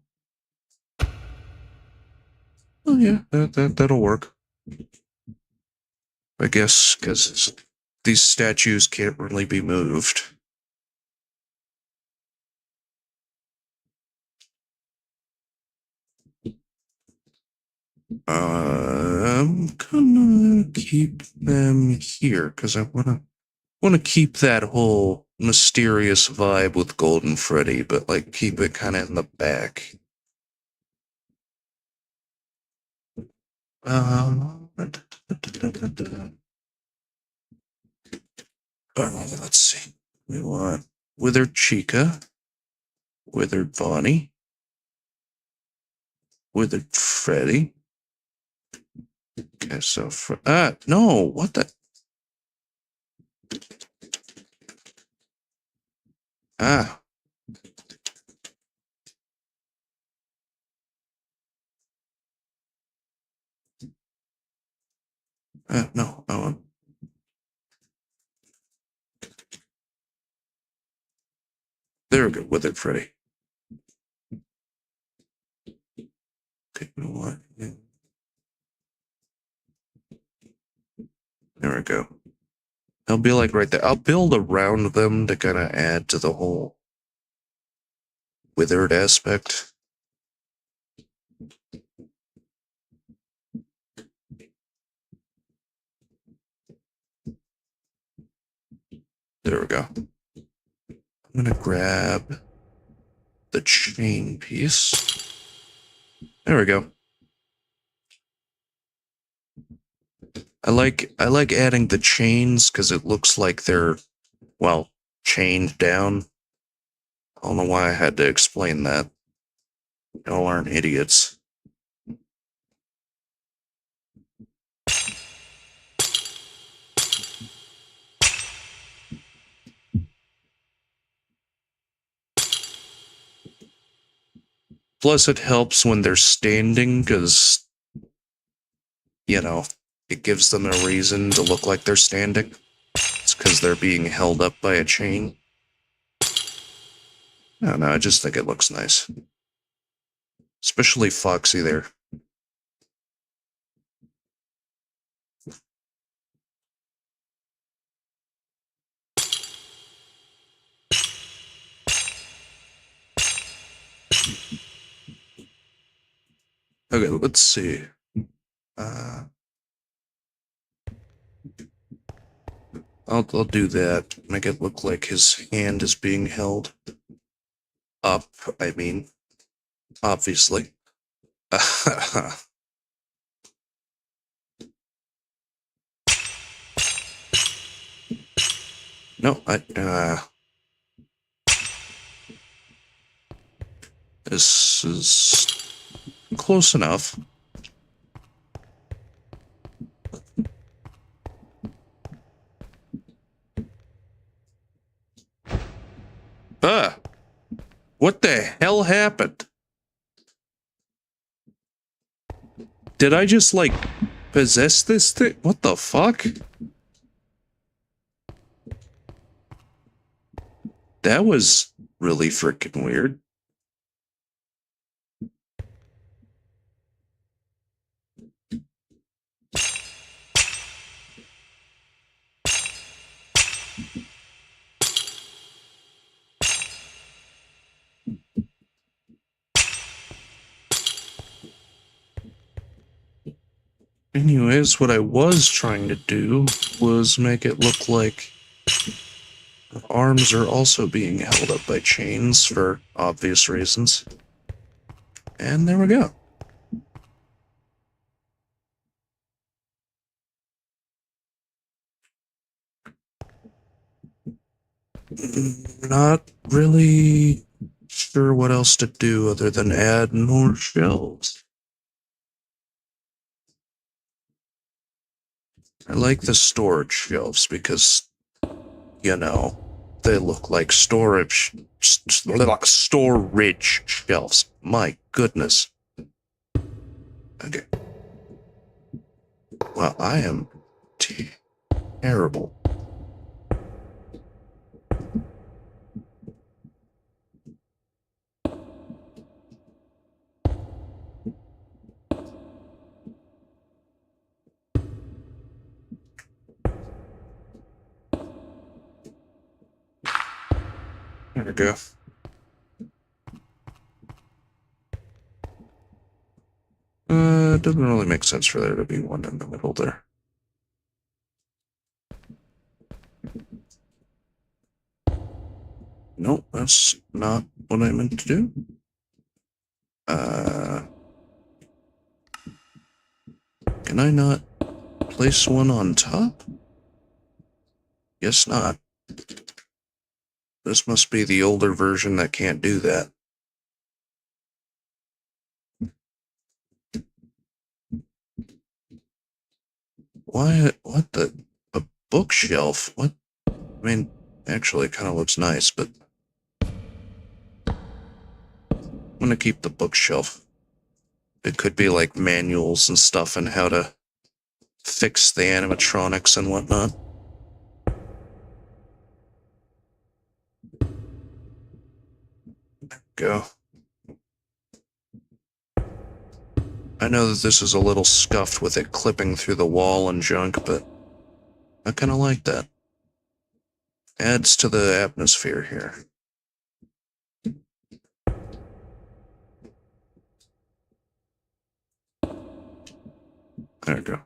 Oh yeah, that'll work. I guess, because these statues can't really be moved. I'm gonna keep them here, because I wanna keep that whole mysterious vibe with Golden Freddy, but, like, keep it kind of in the back. Let's see. We want Withered Chica, Withered Bonnie, Withered Freddy. Okay, so no, what the? Ah. No, I want. There we go, Withered Freddy. Okay, you know what? There we go. I'll be like right there. I'll build around them to kind of add to the whole withered aspect. There we go. I'm gonna grab the chain piece. There we go. I like adding the chains because it looks like they're, well, chained down. I don't know why I had to explain that. Y'all aren't idiots. Plus, it helps when they're standing because, you know, it gives them a reason to look like they're standing. It's because they're being held up by a chain. I don't know, I just think it looks nice. Especially Foxy there. Okay, let's see. I'll do that. Make it look like his hand is being held up, I mean. Obviously. No, this is close enough. What the hell happened? Did I just, like, possess this thing? What the fuck? That was really freaking weird. Anyways, what I was trying to do was make it look like her arms are also being held up by chains for obvious reasons. And there we go. Not really sure what else to do other than add more shelves. I like the storage shelves because, you know, they look like storage shelves. My goodness. Okay. Well, I am terrible. There we go. It doesn't really make sense for there to be one in the middle there. Nope, that's not what I meant to do. Can I not place one on top? Guess not. This must be the older version that can't do that. Why? What the? A bookshelf? What? I mean, actually, it kind of looks nice, but I'm gonna keep the bookshelf. It could be like manuals and stuff and how to fix the animatronics and whatnot. Go. I know that this is a little scuffed with it clipping through the wall and junk, but I kind of like that. Adds to the atmosphere here. There we go.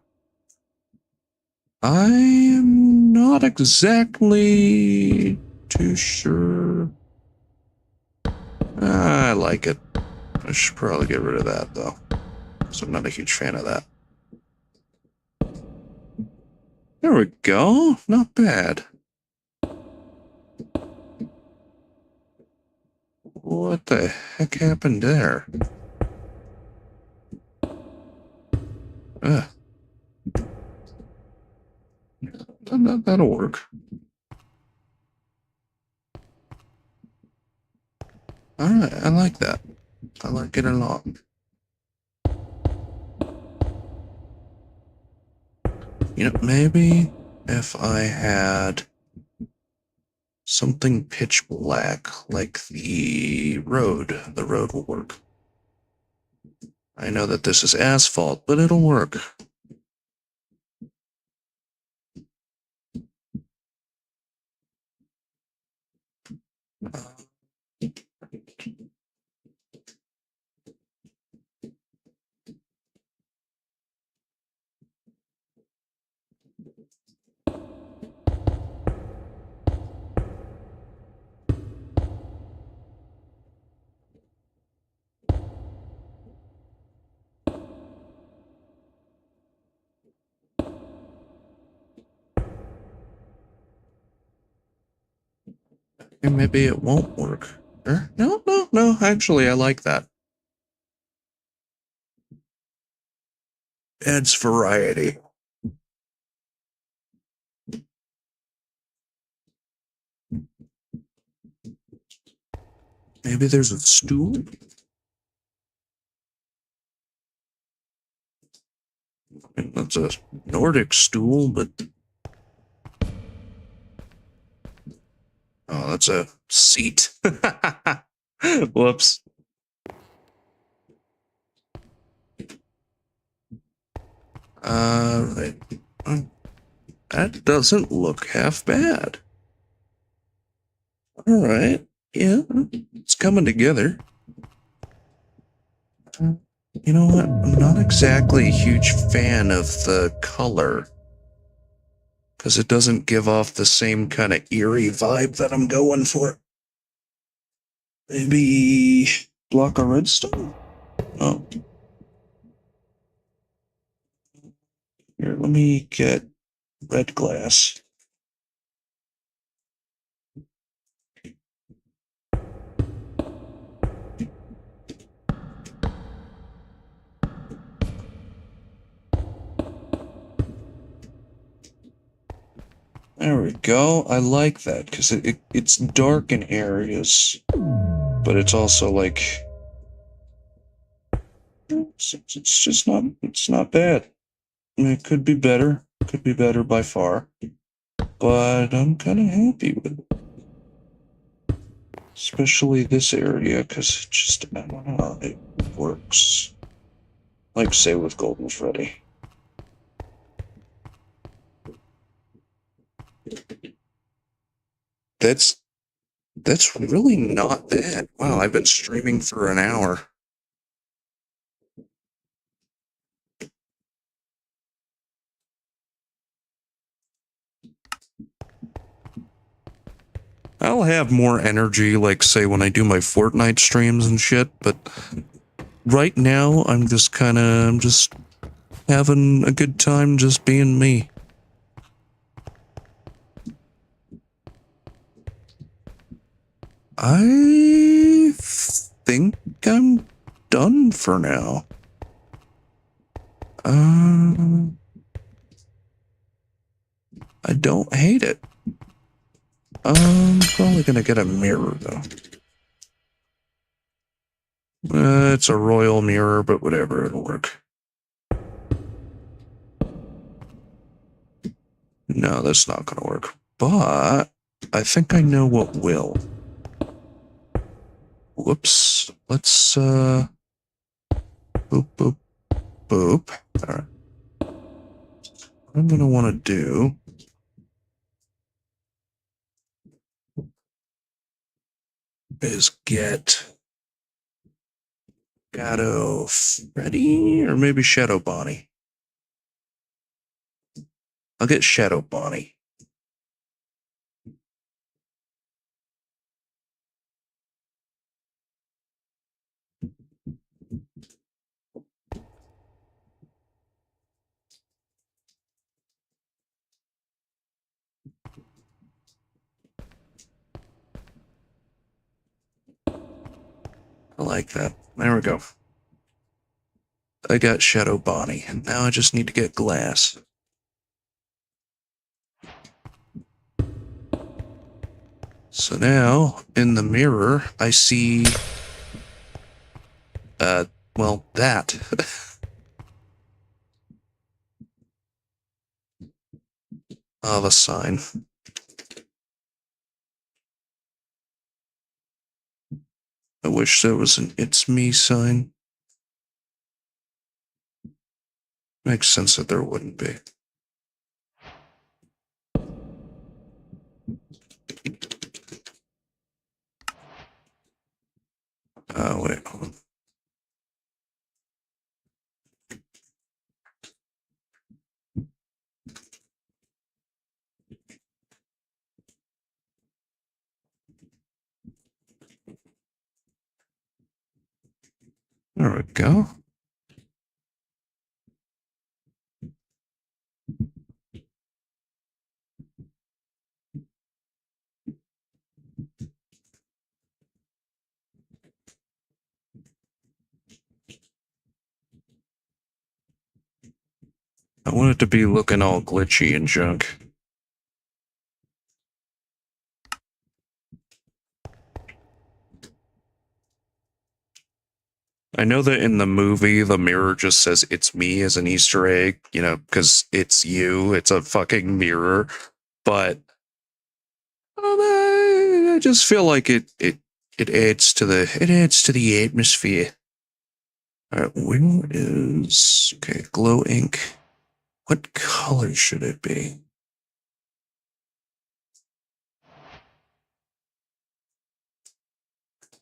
I am not exactly too sure. I like it. I should probably get rid of that, though. So I'm not a huge fan of that. There we go. Not bad. What the heck happened there? That'll work. Alright, I like that. I like it a lot. You know, maybe if I had something pitch black, like the road will work. I know that this is asphalt, but it'll work. And maybe it won't work. No, actually, I like that. Adds variety. Maybe there's a stool? I mean, that's a Nordic stool, but... Oh, that's a seat. Whoops. Right. That doesn't look half bad. Alright. Yeah, it's coming together. You know what? I'm not exactly a huge fan of the color. Because it doesn't give off the same kind of eerie vibe that I'm going for. Maybe block of redstone? Oh. Here, let me get red glass. There we go. I like that because it's dark in areas, but it's also like it's just not bad. I mean, it could be better. Could be better by far, but I'm kind of happy with it. Especially this area because it just I don't know it works. Like say with Golden Freddy. That's really not bad. Wow, I've been streaming for an hour. I'll have more energy, like, say, when I do my Fortnite streams and shit, but right now, I'm just having a good time just being me. I think I'm done for now. I don't hate it. I'm probably gonna get a mirror, though. It's a royal mirror, but whatever, it'll work. No, that's not gonna work. But I think I know what will. Whoops. Let's, boop, boop, boop. Alright. What I'm gonna want to do is get Shadow Freddy or maybe Shadow Bonnie. I'll get Shadow Bonnie. I like that. There we go. I got Shadow Bonnie, and now I just need to get glass. So now, in the mirror, I see... well, that. Oh, the sign. I wish there was an "It's me" sign. Makes sense that there wouldn't be. Wait, hold on. There we go. I want it to be looking all glitchy and junk. I know that in the movie, the mirror just says "It's me" as an Easter egg, you know, because it's you. It's a fucking mirror. But I just feel like it adds to the atmosphere. All right, where is glow ink? What color should it be?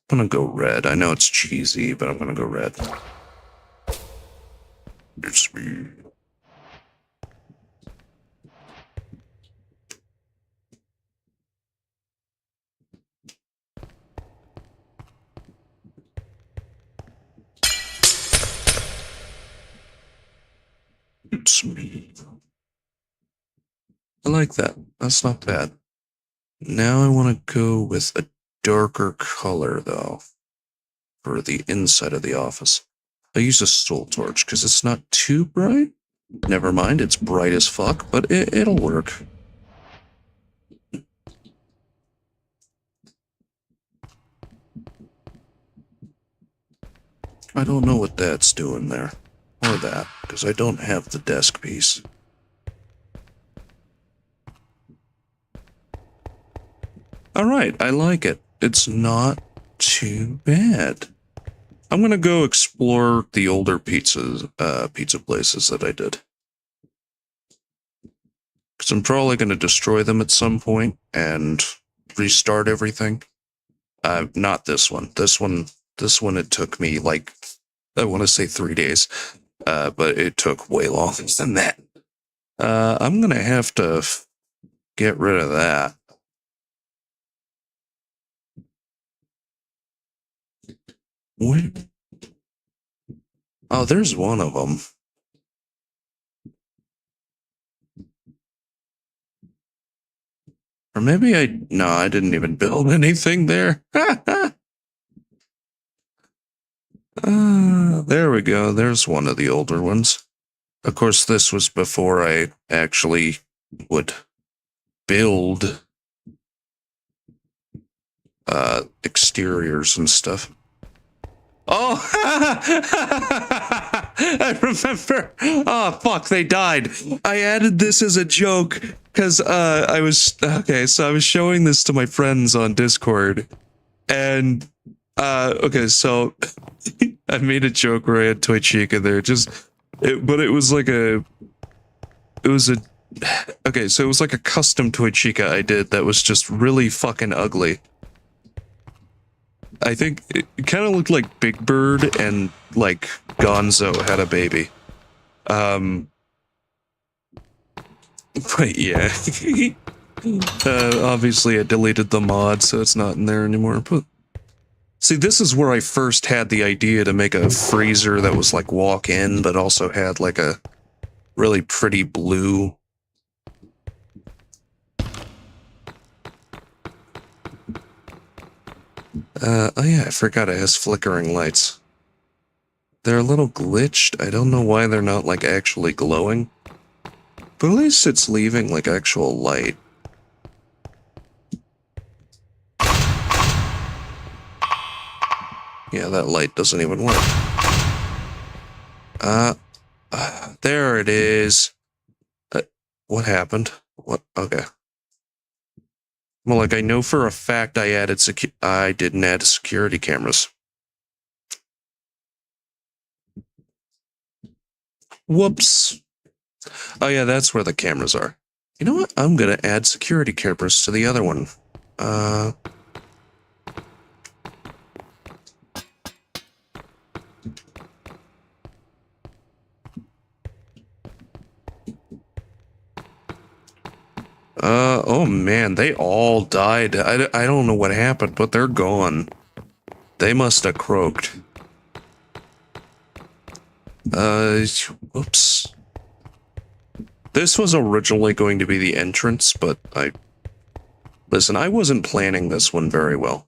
I'm gonna go red. I know it's cheesy, but I'm gonna go red. It's me. It's me. I like that. That's not bad. Now I want to go with a darker color, though, for the inside of the office. I use a soul torch because it's not too bright. Never mind, it's bright as fuck, but it'll work. I don't know what that's doing there, or that, because I don't have the desk piece. Alright, I like it. It's not too bad. I'm gonna go explore the older pizza places that I did. Because I'm probably gonna destroy them at some point and restart everything. Not this one. This one, it took me like, I want to say 3 days. But it took way longer than that. I'm gonna have to get rid of that. Where? Oh, there's one of them. Or maybe no, I didn't even build anything there. There we go. There's one of the older ones. Of course, this was before I actually would build exteriors and stuff. Oh, I remember. Oh, fuck, they died. I added this as a joke because I was showing this to my friends on Discord, and okay, so I made a joke where I had Toy Chica there, but it was like it was like a custom Toy Chica I did that was just really fucking ugly. I think it kind of looked like Big Bird and like Gonzo had a baby. But yeah. Obviously I deleted the mod, so it's not in there anymore. But see, this is where I first had the idea to make a freezer that was like walk-in, but also had like a really pretty blue. Oh yeah, I forgot it has flickering lights. They're a little glitched. I don't know why they're not like actually glowing. But at least it's leaving like actual light. Yeah, that light doesn't even work. There it is. What happened? What? Okay. Well, like I know for a fact I didn't add security cameras. Whoops. Oh yeah, that's where the cameras are. You know what? I'm gonna add security cameras to the other one. Oh man, they all died. I don't know what happened, but they're gone. They must have croaked. Whoops. This was originally going to be the entrance, but listen, I wasn't planning this one very well.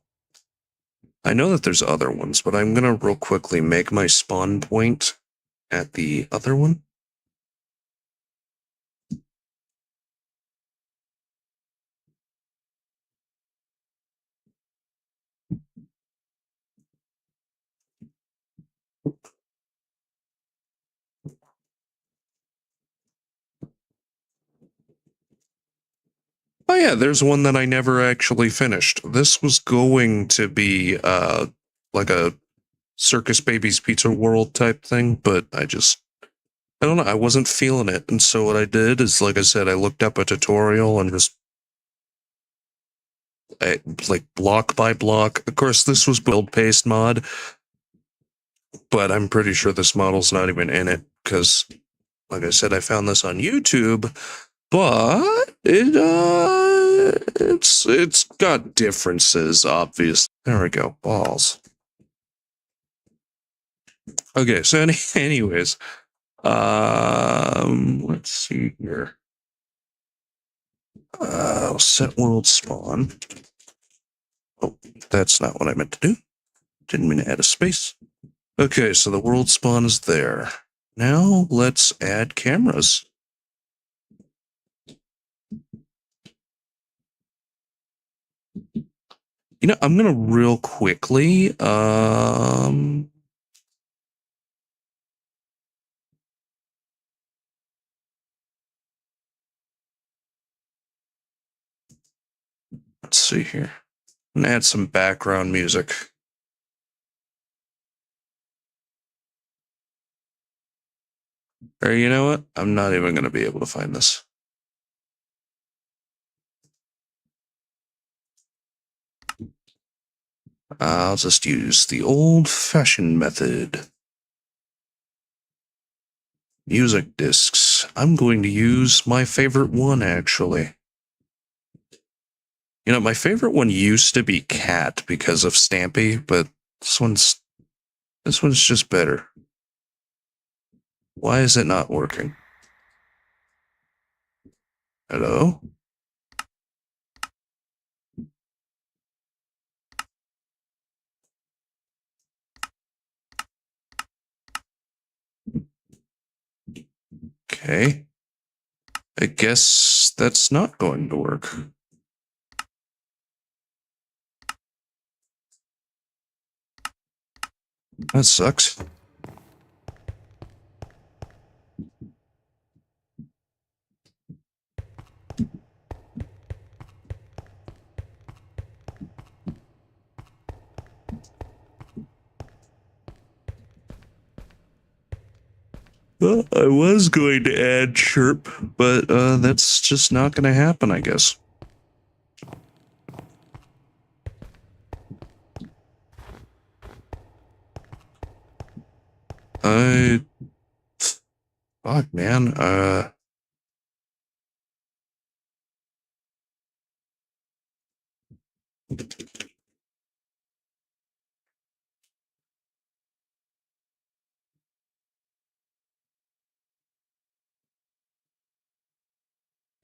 I know that there's other ones, but I'm gonna real quickly make my spawn point at the other one. Oh yeah, there's one that I never actually finished. This was going to be, like a Circus Baby's Pizza World type thing, but I don't know, I wasn't feeling it. And so what I did is, like I said, I looked up a tutorial and just, like, block by block. Of course, this was build paste mod, but I'm pretty sure this model's not even in it, because, like I said, I found this on YouTube, but it's got differences, obviously. There we go, balls. Okay, so anyways, let's see here. I'll set world spawn. Oh, that's not what I meant to do. Didn't mean to add a space. Okay, so the world spawn is there. Now let's add cameras. You know, I'm gonna real quickly, let's see here. I'm gonna add some background music. Or you know what? I'm not even gonna be able to find this. I'll just use the old-fashioned method. Music discs. I'm going to use my favorite one, actually. You know, my favorite one used to be Cat because of Stampy, but this one's just better. Why is it not working? Hello? Okay. I guess that's not going to work. That sucks. Well, I was going to add chirp, but that's just not going to happen, I guess. Fuck, man.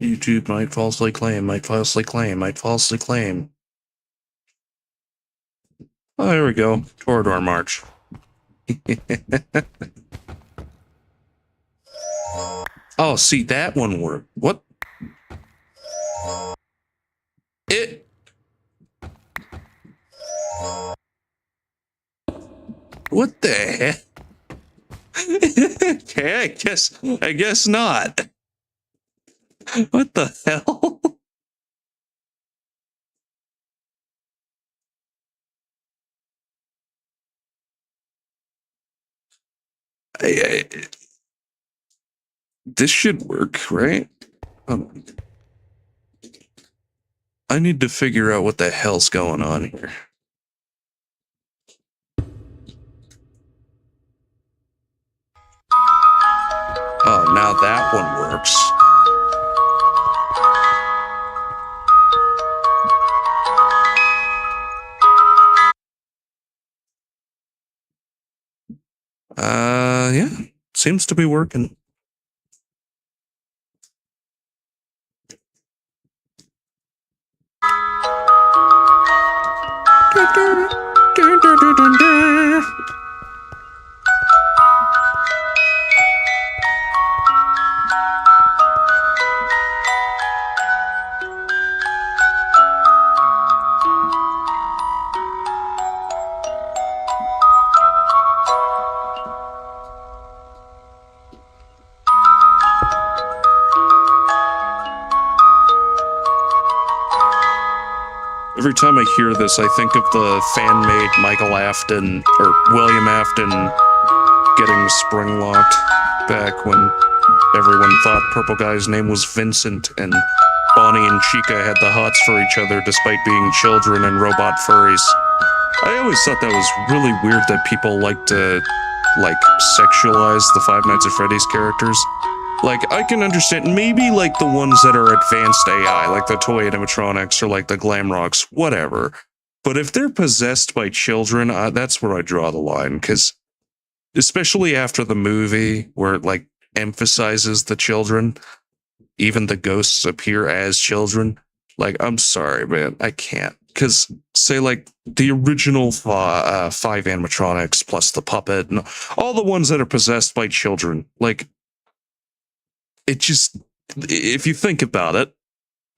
YouTube might falsely claim, might falsely claim, might falsely claim. Oh, there we go. Corridor march. Oh, see, that one worked. What? It. What the heck? Okay, I guess not. What the hell? This should work, right? I need to figure out what the hell's going on here. Oh, now that one works. Yeah, seems to be working. Every time I hear this, I think of the fan-made Michael Afton, or William Afton, getting spring-locked back when everyone thought Purple Guy's name was Vincent, and Bonnie and Chica had the hots for each other despite being children and robot furries. I always thought that was really weird that people like to, sexualize the Five Nights at Freddy's characters. Like, I can understand, maybe, the ones that are advanced AI, like the toy animatronics or, the Glamrocks, whatever. But if they're possessed by children, that's where I draw the line, because especially after the movie, where it, emphasizes the children, even the ghosts appear as children, I'm sorry, man, I can't. Because, say, the original five animatronics, plus the puppet, and all the ones that are possessed by children, it just, if you think about it,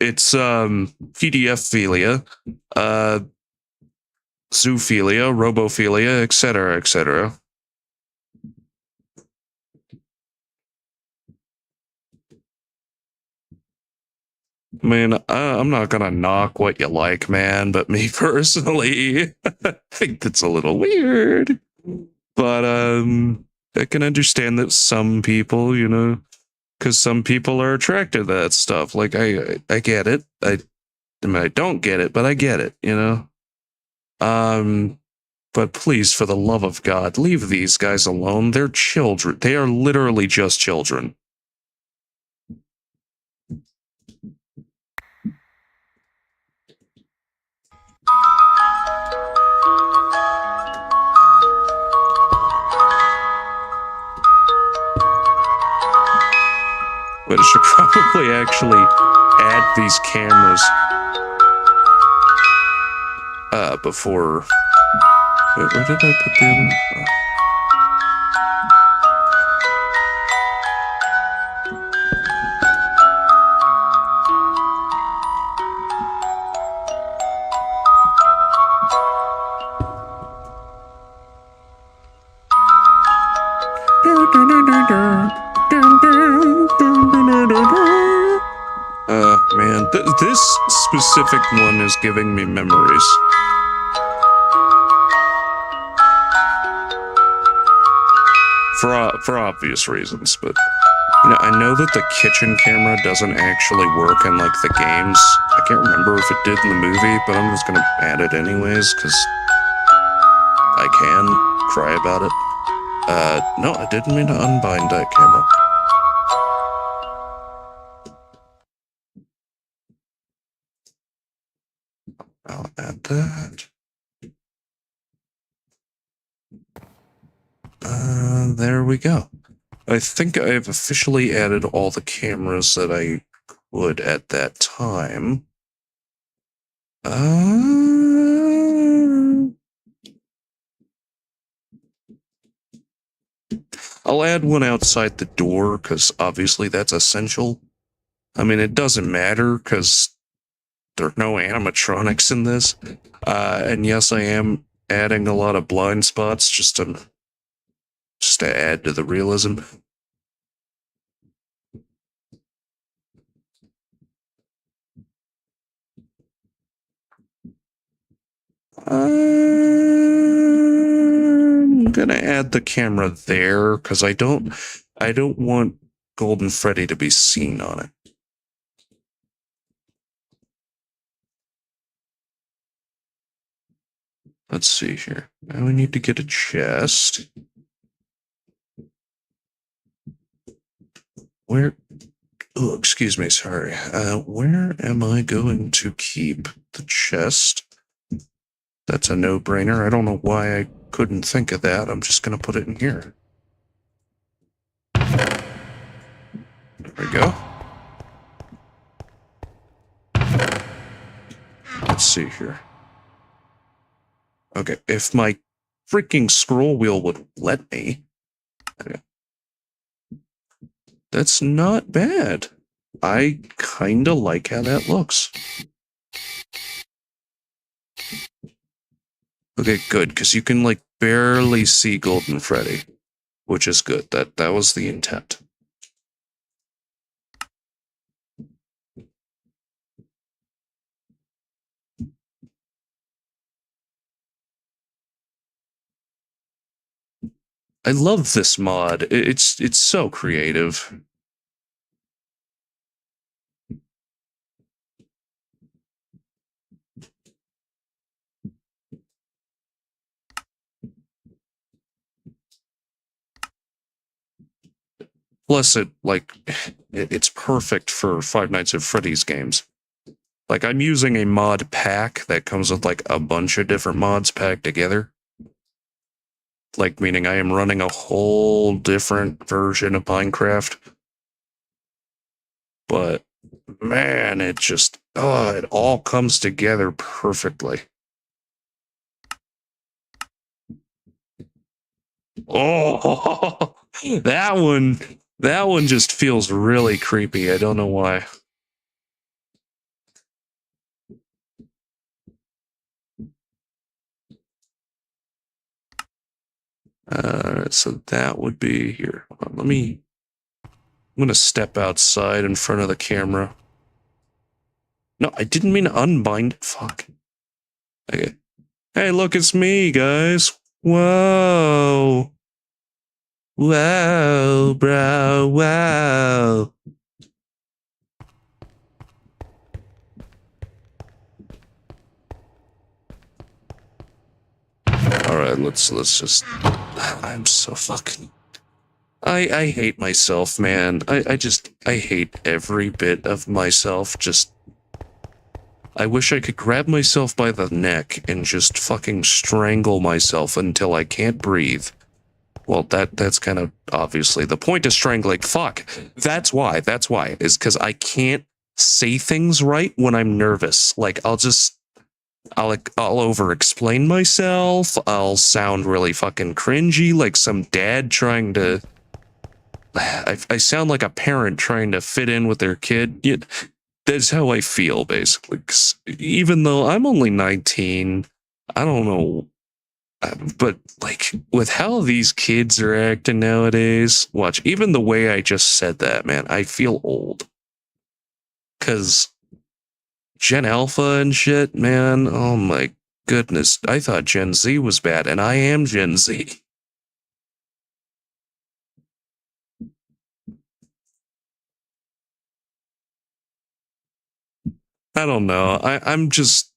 it's PDFphilia, zoophilia, robophilia, etc., etc. I mean, I'm not gonna knock what you like, man, but me personally, I think that's a little weird. But I can understand that some people, because some people are attracted to that stuff. I get it. I mean, I don't get it, but I get it, But please, for the love of God, leave these guys alone. They're children. They are literally just children. But it should probably actually add these cameras before. Wait, where did I put the other? Man, this specific one is giving me memories. For obvious reasons, but I know that the kitchen camera doesn't actually work in the games. I can't remember if it did in the movie, but I'm just gonna add it anyways because I can cry about it. No, I didn't mean to unbind that camera. I'll add that. There we go. I think I have officially added all the cameras that I would at that time. I'll add one outside the door, because obviously that's essential. I mean, it doesn't matter, because there are no animatronics in this. And yes, I am adding a lot of blind spots just to add to the realism. I'm gonna add the camera there because I don't want Golden Freddy to be seen on it. Let's see here. Now we need to get a chest. Where? Oh, excuse me. Sorry. Where am I going to keep the chest? That's a no-brainer. I don't know why I couldn't think of that. I'm just gonna put it in here. There we go. Let's see here. Okay, if my freaking scroll wheel would let me. Okay. That's not bad. I kinda like how that looks. Okay, good, because you can, like, barely see Golden Freddy, which is good. That was the intent. I love this mod. It's so creative. Plus, it's perfect for Five Nights at Freddy's games. Like, I'm using a mod pack that comes with, like, a bunch of different mods packed together. Like, meaning I am running a whole different version of Minecraft. But, man, it just, it all comes together perfectly. Oh, that one just feels really creepy. I don't know why. So that would be here. Hold on, I'm gonna step outside in front of the camera. No, I didn't mean to unbind it. Fuck. Okay. Hey, look, it's me, guys. Whoa. Whoa, bro. Whoa. Alright, let's just... I'm so fucking... I hate myself, man. I hate every bit of myself. Just... I wish I could grab myself by the neck and just fucking strangle myself until I can't breathe. Well, that's kind of obviously the point of strangling. Fuck. That's why, is because I can't say things right when I'm nervous. Like, I'll over-explain myself. I'll sound really fucking cringy, like some dad trying to... I sound like a parent trying to fit in with their kid. Yeah, that's how I feel, basically. 'Cause even though I'm only 19, I don't know... But, like, with how these kids are acting nowadays, watch, even the way I just said that, man, I feel old. 'Cause Gen Alpha and shit, man, oh my goodness, I thought Gen Z was bad, and I am Gen Z. I don't know, I'm just...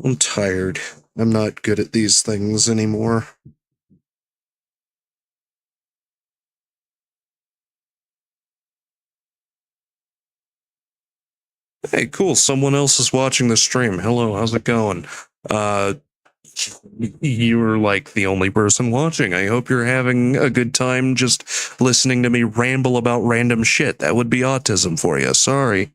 I'm tired. I'm not good at these things anymore. Hey, cool. Someone else is watching the stream. Hello, how's it going? You're like the only person watching. I hope you're having a good time just listening to me ramble about random shit. That would be autism for you. Sorry.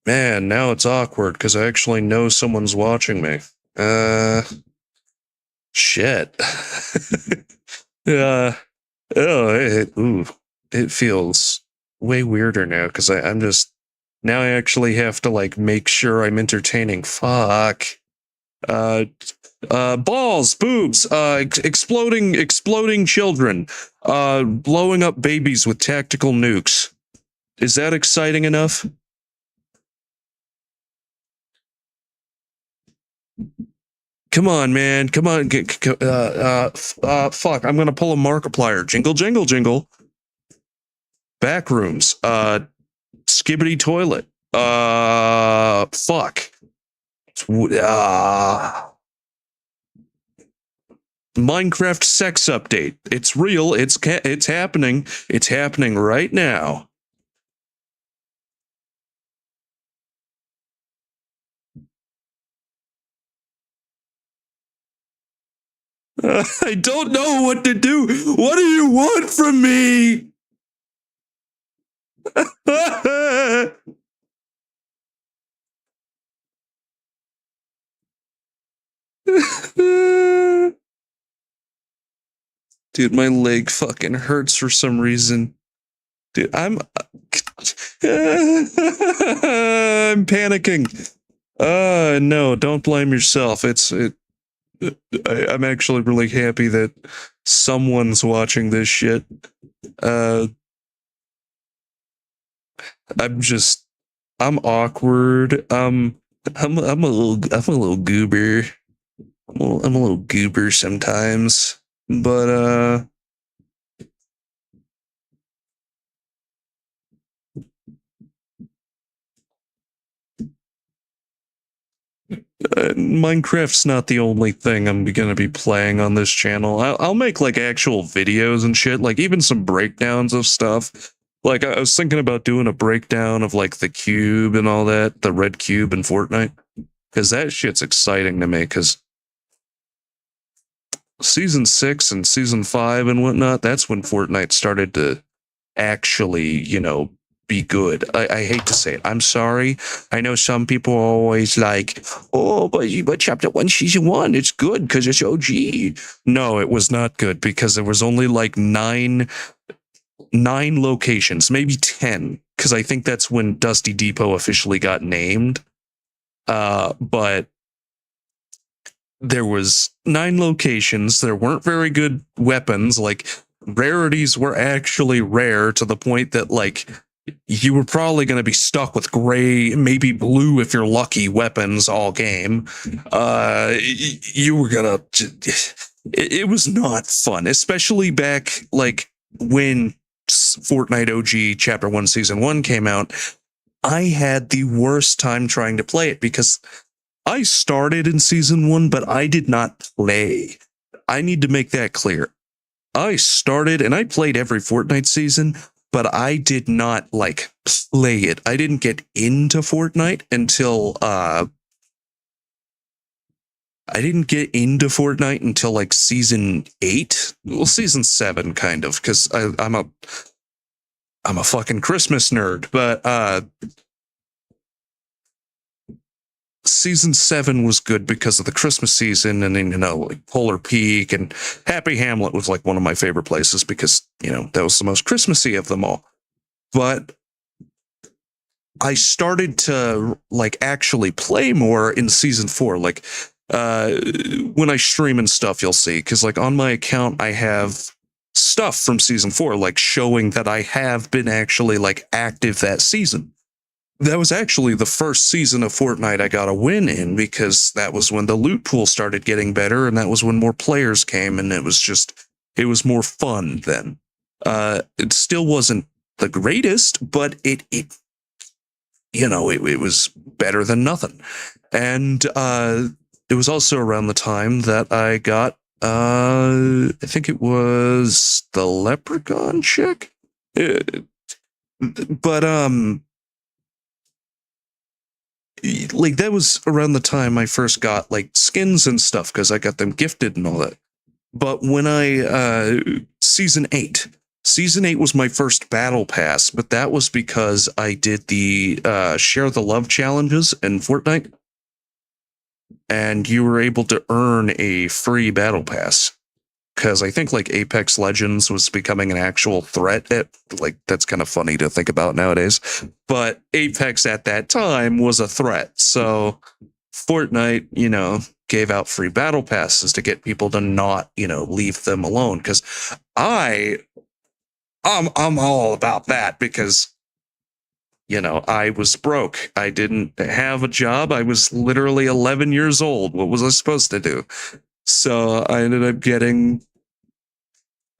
Man, now it's awkward because I actually know someone's watching me. Shit. It feels way weirder now because I'm just now I actually have to like make sure I'm entertaining. Fuck. Balls, boobs, exploding children, blowing up babies with tactical nukes. Is that exciting enough? Come on, man. Come on. Fuck. I'm gonna pull a Markiplier. Jingle, jingle, jingle. Backrooms. Skibbity toilet. Fuck. Minecraft sex update. It's real. It's happening. It's happening right now. I don't know what to do. What do you want from me? Dude, my leg fucking hurts for some reason. Dude, I'm panicking. No, don't blame yourself. I'm actually really happy that someone's watching this shit. I'm awkward. I'm a little goober. I'm a little goober sometimes, but Minecraft's not the only thing I'm gonna be playing on this channel. I'll make like actual videos and shit, like even some breakdowns of stuff. Like I was thinking about doing a breakdown of like the cube and all that, the red cube in Fortnite, because that shit's exciting to me. Because season 6 and season 5 and whatnot, that's when Fortnite started to actually, be good. I hate to say it. I'm sorry. I know some people are always like, oh, but chapter 1, season 1, it's good because it's OG. No, it was not good because there was only like nine locations, maybe 10, because I think that's when Dusty Depot officially got named. But there was 9 locations. There weren't very good weapons. Like rarities were actually rare to the point that like you were probably going to be stuck with gray, maybe blue if you're lucky, weapons all game. You were gonna. It was not fun, especially back like when Fortnite OG Chapter 1 Season 1 came out. I had the worst time trying to play it because I started in Season 1, but I did not play. I need to make that clear. I started and I played every Fortnite season, but I did not like play it. I didn't get into Fortnite until like season 8. Well, season 7 kind of, because I'm a fucking Christmas nerd, but season 7 was good because of the Christmas season, and then like Polar Peak and Happy Hamlet was like one of my favorite places because that was the most Christmassy of them all. But I started to like actually play more in season 4. Like when I stream and stuff, you'll see, because like on my account I have stuff from season 4 like showing that I have been actually like active that season. that was actually the first season of Fortnite I got a win in, because that was when the loot pool started getting better, and that was when more players came, and it was more fun then. It still wasn't the greatest, but it was better than nothing. And it was also around the time that I got, I think it was the Leprechaun chick. But like that was around the time I first got like skins and stuff, because I got them gifted and all that. But when season 8 was my first battle pass, but that was because I did the share the love challenges in Fortnite, and you were able to earn a free battle pass, because I think like Apex Legends was becoming an actual threat. That's kind of funny to think about nowadays, but Apex at that time was a threat. So Fortnite, gave out free battle passes to get people to not, leave them alone. Because I'm all about that, because I was broke. I didn't have a job. I was literally 11 years old. What was I supposed to do? So I ended up getting,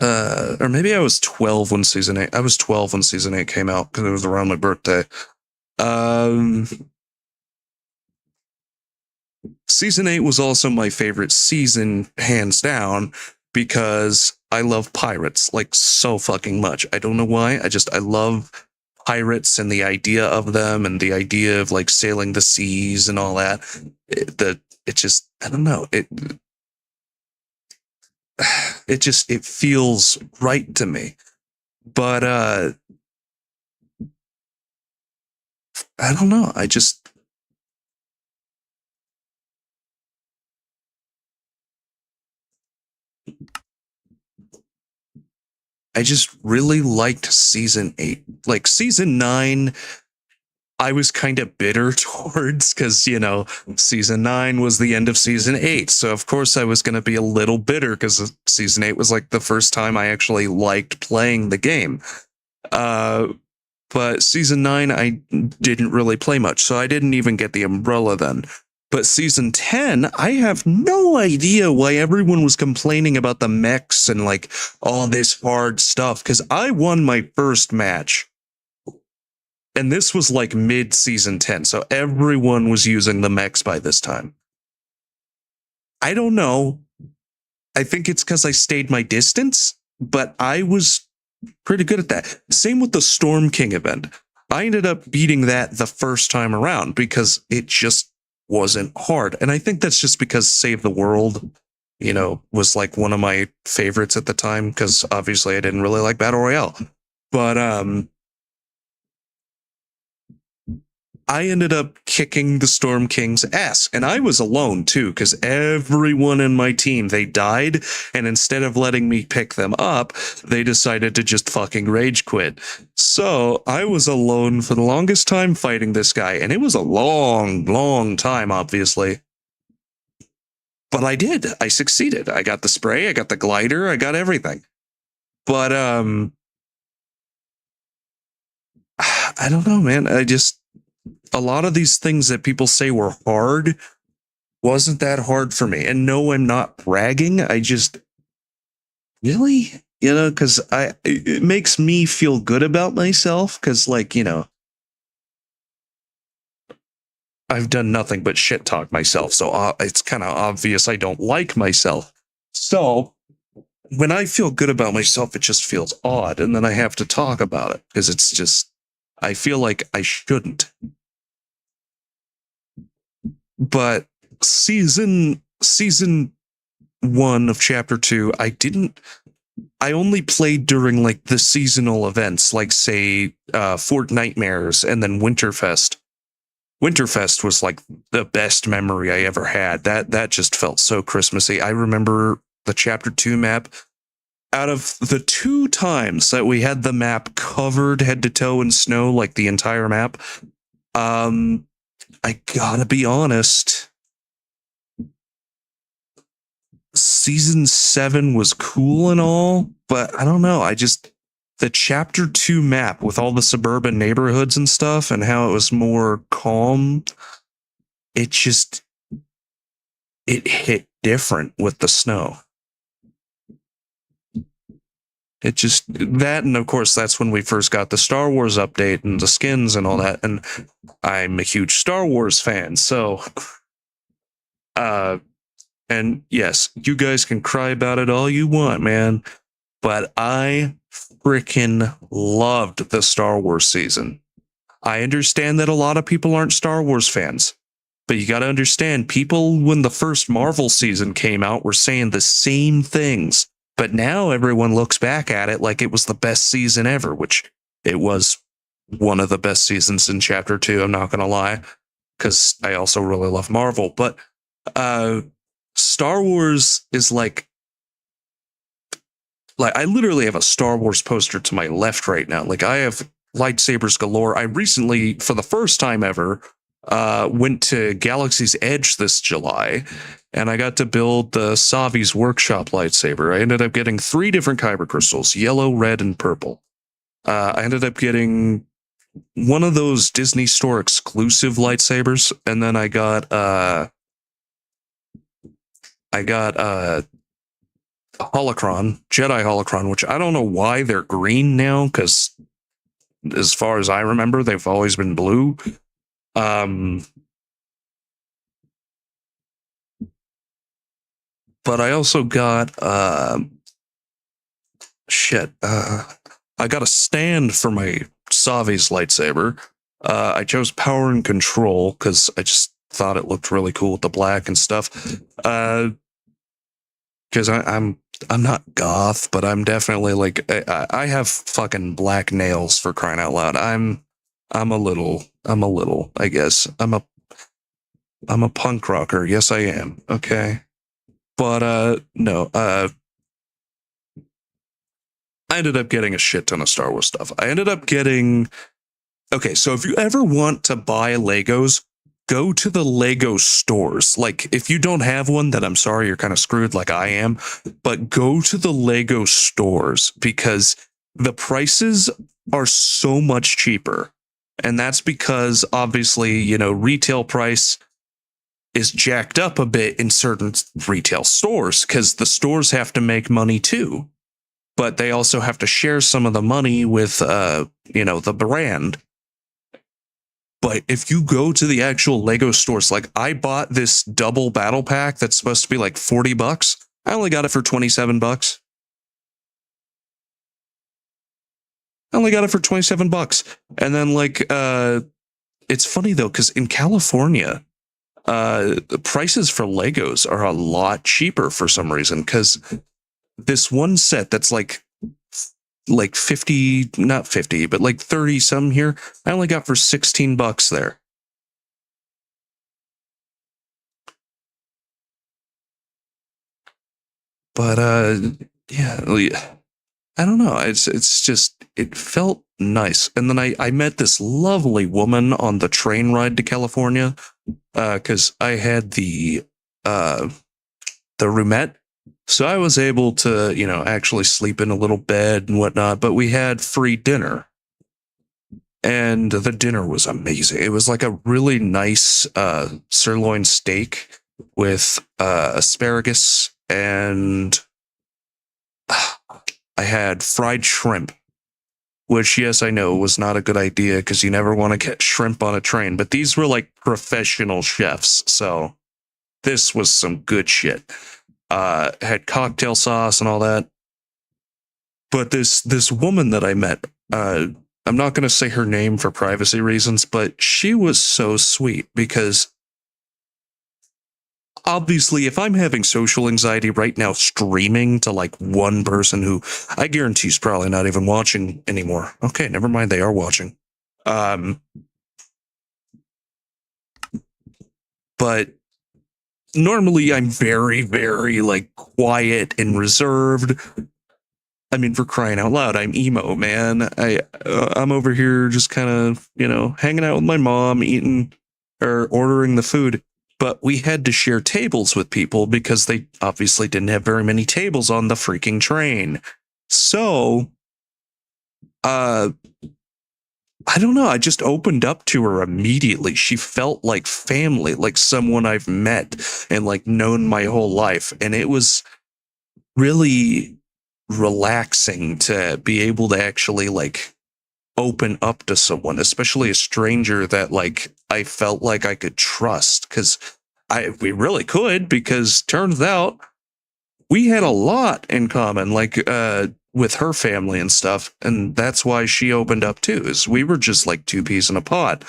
or maybe I was 12 when season 8. I was 12 when season 8 came out, because it was around my birthday. Season 8 was also my favorite season, hands down, because I love pirates like so fucking much. I don't know why. I love pirates and the idea of them, and the idea of like sailing the seas and all that. I don't know. It feels right to me. But I don't know. I just really liked season 8. Like season 9, I was kind of bitter towards, because, season 9 was the end of season 8. So of course I was going to be a little bitter, because season 8 was like the first time I actually liked playing the game. But season 9, I didn't really play much, so I didn't even get the umbrella then. But season 10, I have no idea why everyone was complaining about the mechs and like all this hard stuff, because I won my first match. And this was like mid-season 10, so everyone was using the mechs by this time. I don't know. I think it's because I stayed my distance, but I was pretty good at that. Same with the Storm King event. I ended up beating that the first time around, because it just wasn't hard. And I think that's just because Save the World, was like one of my favorites at the time, because obviously I didn't really like Battle Royale. But I ended up kicking the Storm King's ass, and I was alone too, because everyone in my team, they died, and instead of letting me pick them up, they decided to just fucking rage quit. So I was alone for the longest time fighting this guy, and it was a long, long time, obviously. But I did. I succeeded. I got the spray, I got the glider, I got everything. But I don't know, man. A lot of these things that people say were hard wasn't that hard for me. And no, I'm not bragging. I just really, because it makes me feel good about myself, because like, I've done nothing but shit talk myself. So it's kind of obvious I don't like myself. So when I feel good about myself, it just feels odd. And then I have to talk about it, because it's just, I feel like I shouldn't. But season 1 of chapter 2, I only played during like the seasonal events, like say Fort Nightmares and then Winterfest. Winterfest was like the best memory I ever had. That just felt so Christmassy. I remember the chapter 2 map. Out of the 2 times that we had the map covered head to toe in snow, like the entire map, I gotta be honest, season 7 was cool and all, but I don't know. the chapter 2 map with all the suburban neighborhoods and stuff and how it was more calm, it hit different with the snow. It just, that, and of course that's when we first got the Star Wars update and the skins and all that, and I'm a huge Star Wars fan, so and yes, you guys can cry about it all you want, man, but I freaking loved the Star Wars season. I understand that a lot of people aren't Star Wars fans, but you got to understand, people when the first Marvel season came out were saying the same things. But now everyone looks back at it like it was the best season ever, which it was one of the best seasons in Chapter 2, I'm not going to lie, because I also really love Marvel. But Star Wars is like I literally have a Star Wars poster to my left right now. Like, I have lightsabers galore. I recently, for the first time ever, went to Galaxy's Edge this July, and I got to build the Savi's Workshop lightsaber. I ended up getting 3 different kyber crystals, yellow, red, and purple. I ended up getting one of those Disney Store exclusive lightsabers, and then I got Holocron, Jedi Holocron, which I don't know why they're green now, because as far as I remember, they've always been blue. But I also got I got a stand for my Savi's lightsaber. I chose power and control because I just thought it looked really cool with the black and stuff. Because I'm not goth, but I'm definitely like, I have fucking black nails, for crying out loud. I'm a little, I guess. I'm a punk rocker. Yes, I am. Okay. But no, I ended up getting a shit ton of Star Wars stuff. I ended up getting, okay, so if you ever want to buy Legos, go to the Lego stores. Like, if you don't have one, then I'm sorry, you're kind of screwed like I am. But go to the Lego stores because the prices are so much cheaper. And that's because, obviously, you know, retail price is jacked up a bit in certain retail stores because the stores have to make money too. But they also have to share some of the money with, you know, the brand. But if you go to the actual Lego stores, like I bought this double battle pack that's supposed to be like $40. I only got it for $27. I only got it for $27. And then like, it's funny though, because in California, the prices for Legos are a lot cheaper for some reason. Because this one set that's like 50, not 50, but like 30 some here, I only got for $16 there. But yeah, I don't know. It's just, it felt nice. And then I met this lovely woman on the train ride to California, because I had the roomette. So I was able to, you know, actually sleep in a little bed and whatnot, but we had free dinner. And the dinner was amazing. It was like a really nice sirloin steak with asparagus, and I had fried shrimp, which, yes, I know was not a good idea because you never want to get shrimp on a train, but these were like professional chefs, so this was some good shit. Had cocktail sauce and all that. But this woman that I met, I'm not going to say her name for privacy reasons, but she was so sweet because obviously if I'm having social anxiety right now streaming to like one person who I guarantee is probably not even watching anymore. Okay, never mind, they are watching. But normally I'm very, very like quiet and reserved. I mean, for crying out loud, I'm emo, man. I'm over here just kind of, you know, hanging out with my mom, eating or ordering the food. But we had to share tables with people because they obviously didn't have very many tables on the freaking train. So uh, I don't know. I just opened up to her immediately. She felt like family, like someone I've met and like known my whole life. And it was really relaxing to be able to actually like open up to someone, especially a stranger that like I felt like I could trust, because we really could, because turns out we had a lot in common, like with her family and stuff, and that's why she opened up too, is we were just like two peas in a pod.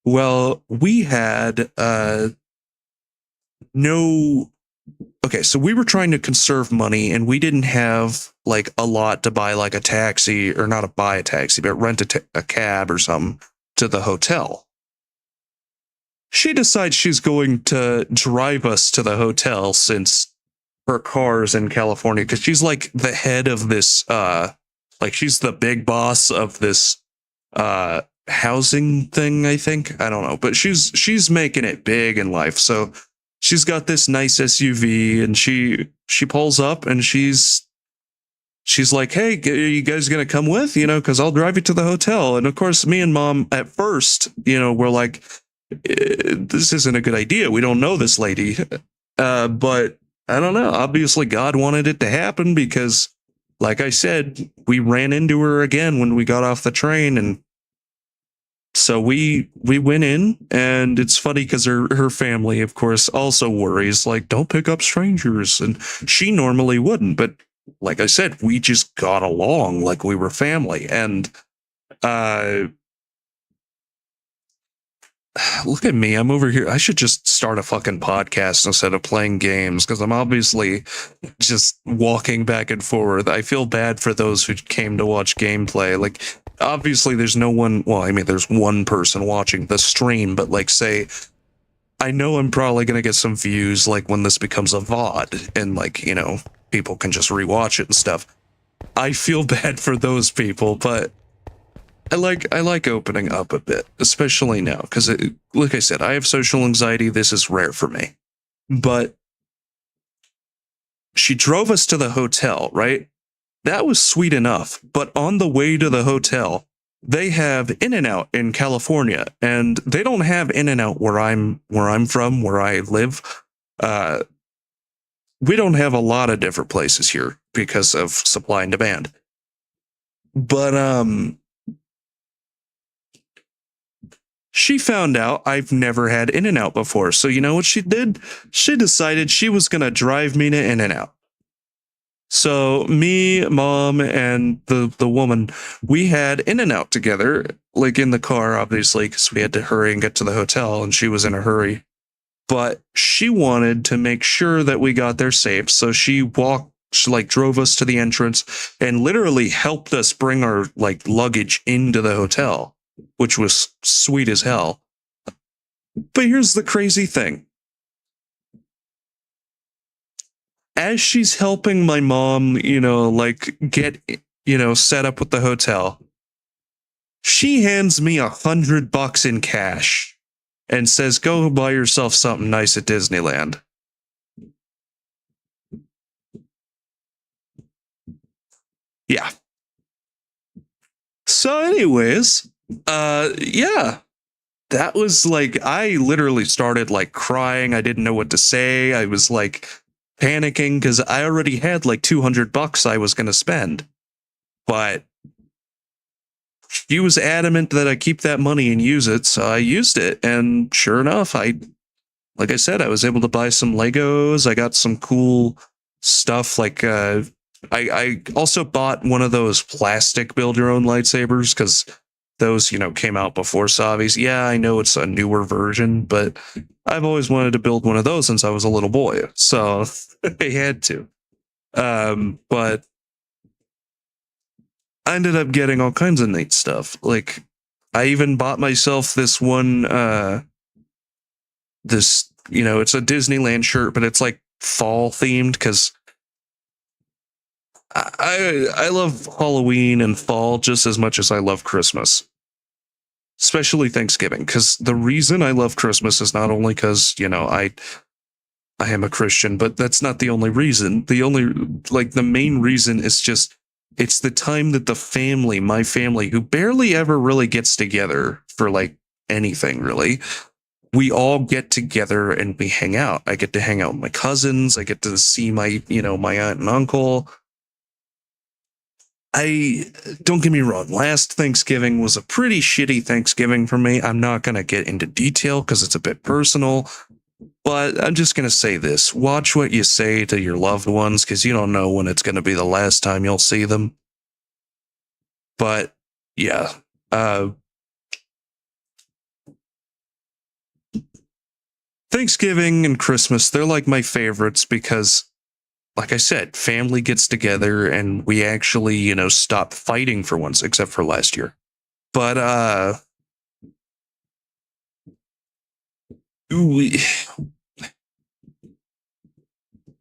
Well, we had no okay, so we were trying to conserve money and we didn't have like a lot to buy like a taxi, or not to buy a taxi, but rent a cab or something to the hotel. She decides she's going to drive us to the hotel since her car's in California, because she's like the head of this like she's the big boss of this housing thing, I think. I don't know, but she's making it big in life. So she's got this nice SUV, and she pulls up and she's like, "Hey, are you guys gonna come with? You know, because I'll drive you to the hotel." And of course, me and Mom at first, you know, we're like, "This isn't a good idea. We don't know this lady." But I don't know. Obviously, God wanted it to happen because, like I said, we ran into her again when we got off the train, and so we went in. And it's funny because her family, of course, also worries, like, don't pick up strangers, and she normally wouldn't, but like I said, we just got along like we were family. And look at me, I'm over here. I should just start a fucking podcast instead of playing games, because I'm obviously just walking back and forth. I feel bad for those who came to watch gameplay. Like, obviously there's no one, well, I mean, there's one person watching the stream, but like, say, I know I'm probably going to get some views like when this becomes a VOD and like, you know, people can just rewatch it and stuff. I feel bad for those people, but I like opening up a bit, especially now, because like I said, I have social anxiety. This is rare for me. But she drove us to the hotel, right? That was sweet enough. But on the way to the hotel, they have In-N-Out in California, and they don't have In-N-Out where I'm from, where I live. We don't have a lot of different places here because of supply and demand. But she found out I've never had In-N-Out before. So you know what she did? She decided she was going to drive me to In-N-Out. So me, Mom, and the woman, we had In-N-Out together, like in the car, obviously, because we had to hurry and get to the hotel, and she was in a hurry. But she wanted to make sure that we got there safe. So she like drove us to the entrance and literally helped us bring our like luggage into the hotel, which was sweet as hell. But here's the crazy thing. As she's helping my mom, you know, like get, you know, set up with the hotel, she hands me $100 in cash and says, "Go buy yourself something nice at Disneyland." Yeah. So anyways, yeah. That was like, I literally started like crying. I didn't know what to say. I was like panicking because I already had like $200 I was going to spend. But she was adamant that I keep that money and use it, so I used it. And sure enough, like I said, I was able to buy some Legos. I got some cool stuff like I also bought one of those plastic build your own lightsabers, because those, you know, came out before Savi's. Yeah, I know it's a newer version, but I've always wanted to build one of those since I was a little boy, so I had to. But I ended up getting all kinds of neat stuff. Like, I even bought myself this one, this, you know, it's a Disneyland shirt, but it's like fall themed, because I love Halloween and fall just as much as I love Christmas, especially Thanksgiving. Because the reason I love Christmas is not only because, you know, I am a Christian, but that's not the only reason. The only, like, the main reason is just It's the time that the family, my family, who barely ever really gets together for like anything really, we all get together and we hang out. I get to hang out with my cousins. I get to see my, my aunt and uncle. I don't get me wrong. Last Thanksgiving was a pretty shitty Thanksgiving for me. I'm not going to get into detail because it's a bit personal, but I'm just going to say this. Watch what you say to your loved ones because you don't know when it's going to be the last time you'll see them. But yeah, Thanksgiving and Christmas, they're like my favorites because, like I said, family gets together and we actually, stop fighting for once, except for last year. But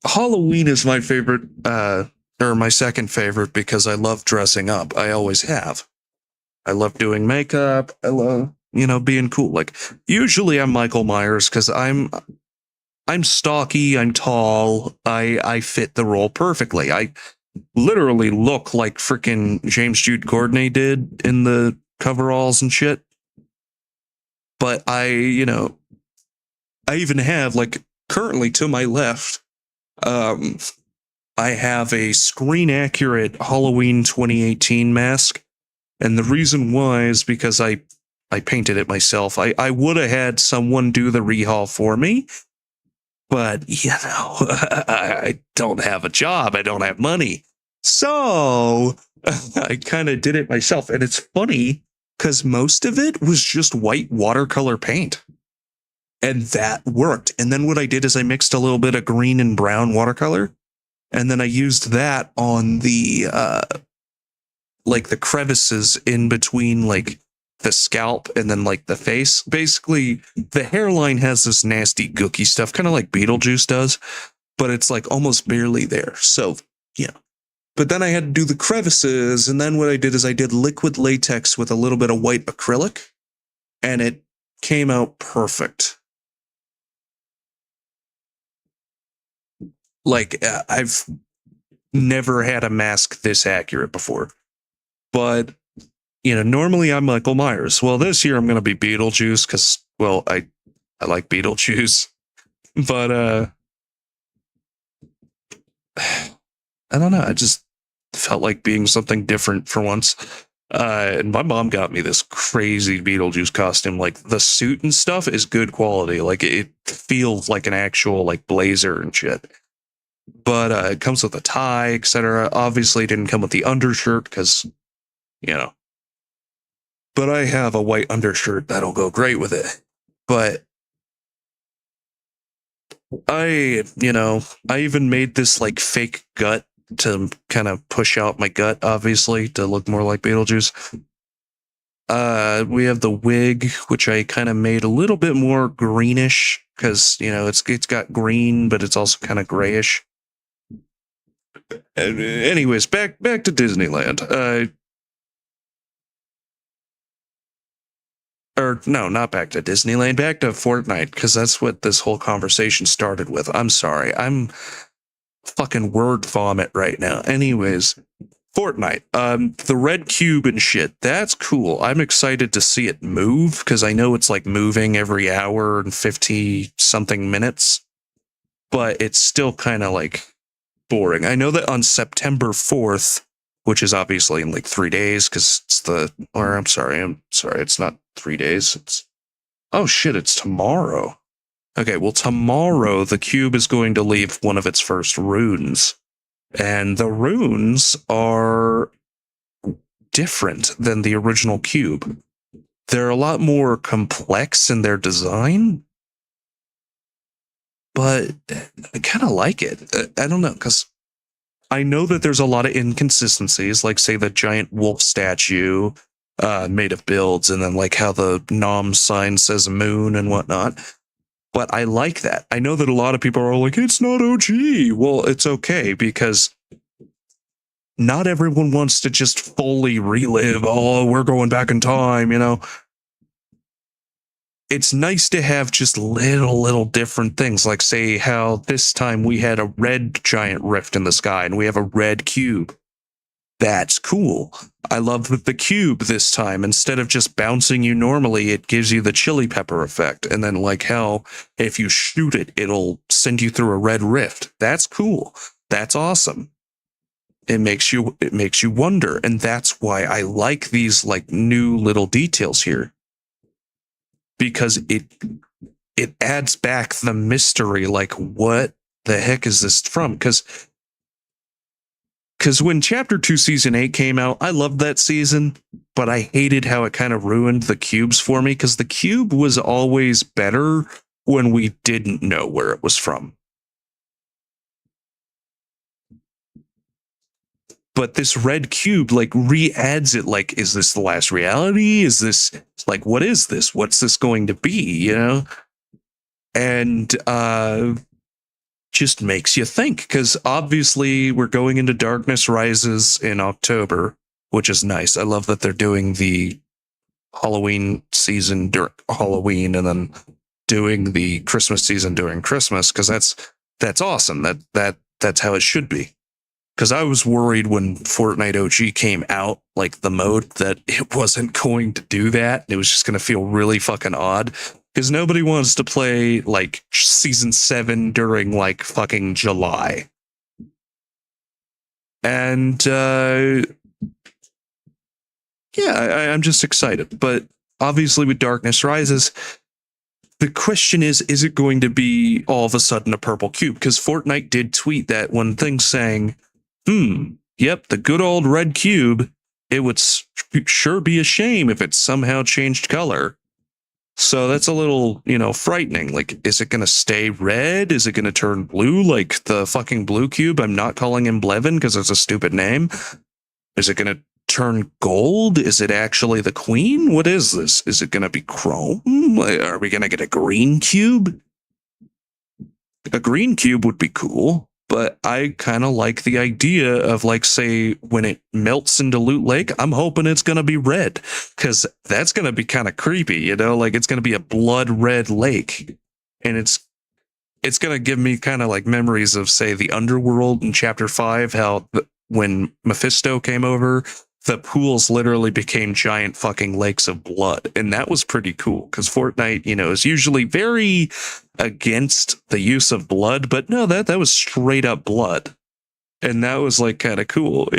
Halloween is my favorite, or my second favorite because I love dressing up. I always have. I love doing makeup. I love, being cool. Like usually I'm Michael Myers because I'm stocky, I'm tall, I fit the role perfectly. I literally look like freaking James Jude Courtney did in the coveralls and shit. But I even have, like, currently to my left, I have a screen accurate Halloween 2018 mask. And the reason why is because I painted it myself. I would have had someone do the rehaul for me. But, I don't have a job. I don't have money. So I kind of did it myself. And it's funny because most of it was just white watercolor paint. And that worked. And then what I did is I mixed a little bit of green and brown watercolor. And then I used that on the, like the crevices in between, like, the scalp and then like the face. Basically, the hairline has this nasty gooky stuff, kind of like Beetlejuice does, but it's like almost barely there. So, yeah. But then I had to do the crevices, and then what I did is I did liquid latex with a little bit of white acrylic, and it came out perfect. Like, I've never had a mask this accurate before. But normally I'm Michael Myers. Well, this year I'm going to be Beetlejuice because, well, I like Beetlejuice. But, I don't know. I just felt like being something different for once. And my mom got me this crazy Beetlejuice costume. Like, the suit and stuff is good quality. Like, it feels like an actual, like, blazer and shit. But it comes with a tie, etc. Obviously, it didn't come with the undershirt because, But I have a white undershirt that'll go great with it. But I even made this like fake gut to kind of push out my gut, obviously, to look more like Beetlejuice. We have the wig, which I kind of made a little bit more greenish because, it's got green, but it's also kind of grayish. Anyways, back to Disneyland. Or no, not back to Disneyland, back to Fortnite, because that's what this whole conversation started with. I'm sorry. I'm fucking word vomit right now. Anyways, Fortnite. The red cube and shit, that's cool. I'm excited to see it move, because I know it's like moving every hour and 50-something minutes. But it's still kind of like boring. I know that on September 4th, which is obviously in like 3 days, because I'm sorry, it's not 3 days. It's tomorrow. Okay, well, tomorrow the cube is going to leave one of its first runes. And the runes are different than the original cube. They're a lot more complex in their design, but I kind of like it. I don't know, because I know that there's a lot of inconsistencies, like, say, the giant wolf statue made of builds, and then, like, how the Nom sign says moon and whatnot. But I like that. I know that a lot of people are like, it's not OG. Well, it's okay, because not everyone wants to just fully relive, oh, we're going back in time, It's nice to have just little different things, like, say, how this time we had a red giant rift in the sky and we have a red cube. That's cool. I love that the cube this time, instead of just bouncing you normally, it gives you the chili pepper effect. And then like how if you shoot it, it'll send you through a red rift. That's cool. That's awesome. It makes you wonder. And that's why I like these like new little details here. Because it adds back the mystery, like what the heck is this from? Because when Chapter 2 Season 8 came out, I loved that season, but I hated how it kind of ruined the cubes for me, because the cube was always better when we didn't know where it was from. But this red cube, like, re-adds it, like, is this the last reality? Is this, like, what is this? What's this going to be, you know? And, just makes you think, because obviously we're going into Darkness Rises in October, which is nice. I love that they're doing the Halloween season during Halloween and then doing the Christmas season during Christmas, because that's awesome. That's how it should be. Because I was worried when Fortnite OG came out, like the mode, that it wasn't going to do that. It was just going to feel really fucking odd. Because nobody wants to play, like, Season 7 during, like, fucking July. And, yeah, I'm just excited. But obviously with Darkness Rises, the question is it going to be all of a sudden a purple cube? Because Fortnite did tweet that one thing saying, yep, the good old red cube, it would sure be a shame if it somehow changed color. So that's a little, frightening. Like, is it going to stay red? Is it going to turn blue like the fucking blue cube? I'm not calling him Blevin because it's a stupid name. Is it going to turn gold? Is it actually the queen? What is this? Is it going to be chrome? Are we going to get a green cube? A green cube would be cool. But I kind of like the idea of, like, say, when it melts into Loot Lake, I'm hoping it's going to be red, because that's going to be kind of creepy, like it's going to be a blood red lake. And it's going to give me kind of like memories of, say, the Underworld in Chapter 5, how when Mephisto came over, the pools literally became giant fucking lakes of blood. And that was pretty cool, because Fortnite, is usually very against the use of blood, but no, that was straight up blood. And that was like kind of cool,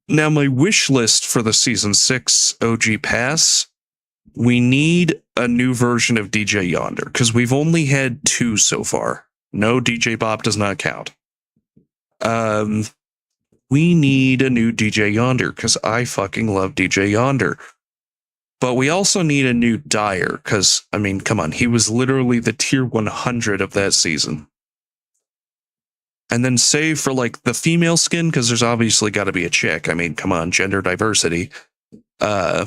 Now, my wish list for the Season 6 OG Pass, we need a new version of DJ Yonder, because we've only had 2 so far. No, DJ Bob does not count. We need a new DJ Yonder, because I fucking love DJ Yonder. But we also need a new Dyer, because, I mean, come on, he was literally the tier 100 of that season. And then save for, like, the female skin, because there's obviously got to be a chick. I mean, come on, gender diversity. I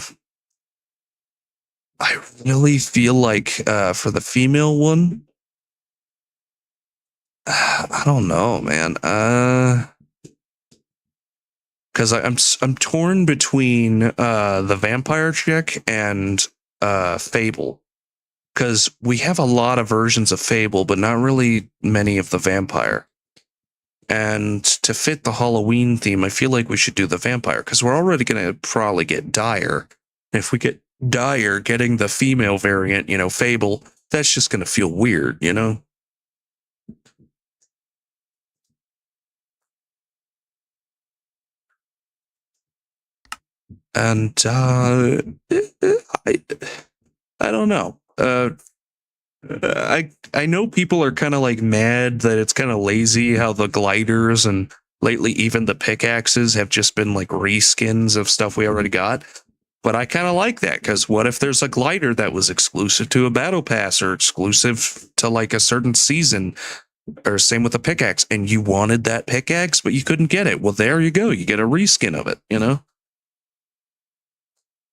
really feel like for the female one, I don't know, man. Because I'm torn between the vampire chick and Fable. Because we have a lot of versions of Fable, but not really many of the vampire. And to fit the Halloween theme, I feel like we should do the vampire, because we're already going to probably get Dyer. If we get Dyer, getting the female variant, Fable, that's just going to feel weird, And I don't know. I know people are kind of like mad that it's kind of lazy how the gliders and lately even the pickaxes have just been like reskins of stuff we already got. But I kind of like that, because what if there's a glider that was exclusive to a battle pass or exclusive to like a certain season, or same with the pickaxe, and you wanted that pickaxe but you couldn't get it? Well, there you go. You get a reskin of it,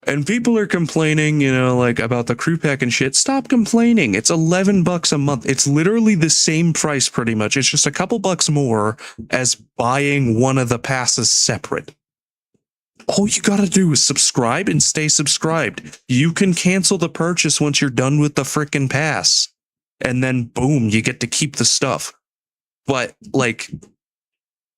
And people are complaining, like about the crew pack and shit. Stop complaining. It's $11 a month. It's literally the same price pretty much. It's just a couple bucks more as buying one of the passes separate. All you gotta do is subscribe and stay subscribed. You can cancel the purchase once you're done with the frickin' pass. And then boom, you get to keep the stuff. But like,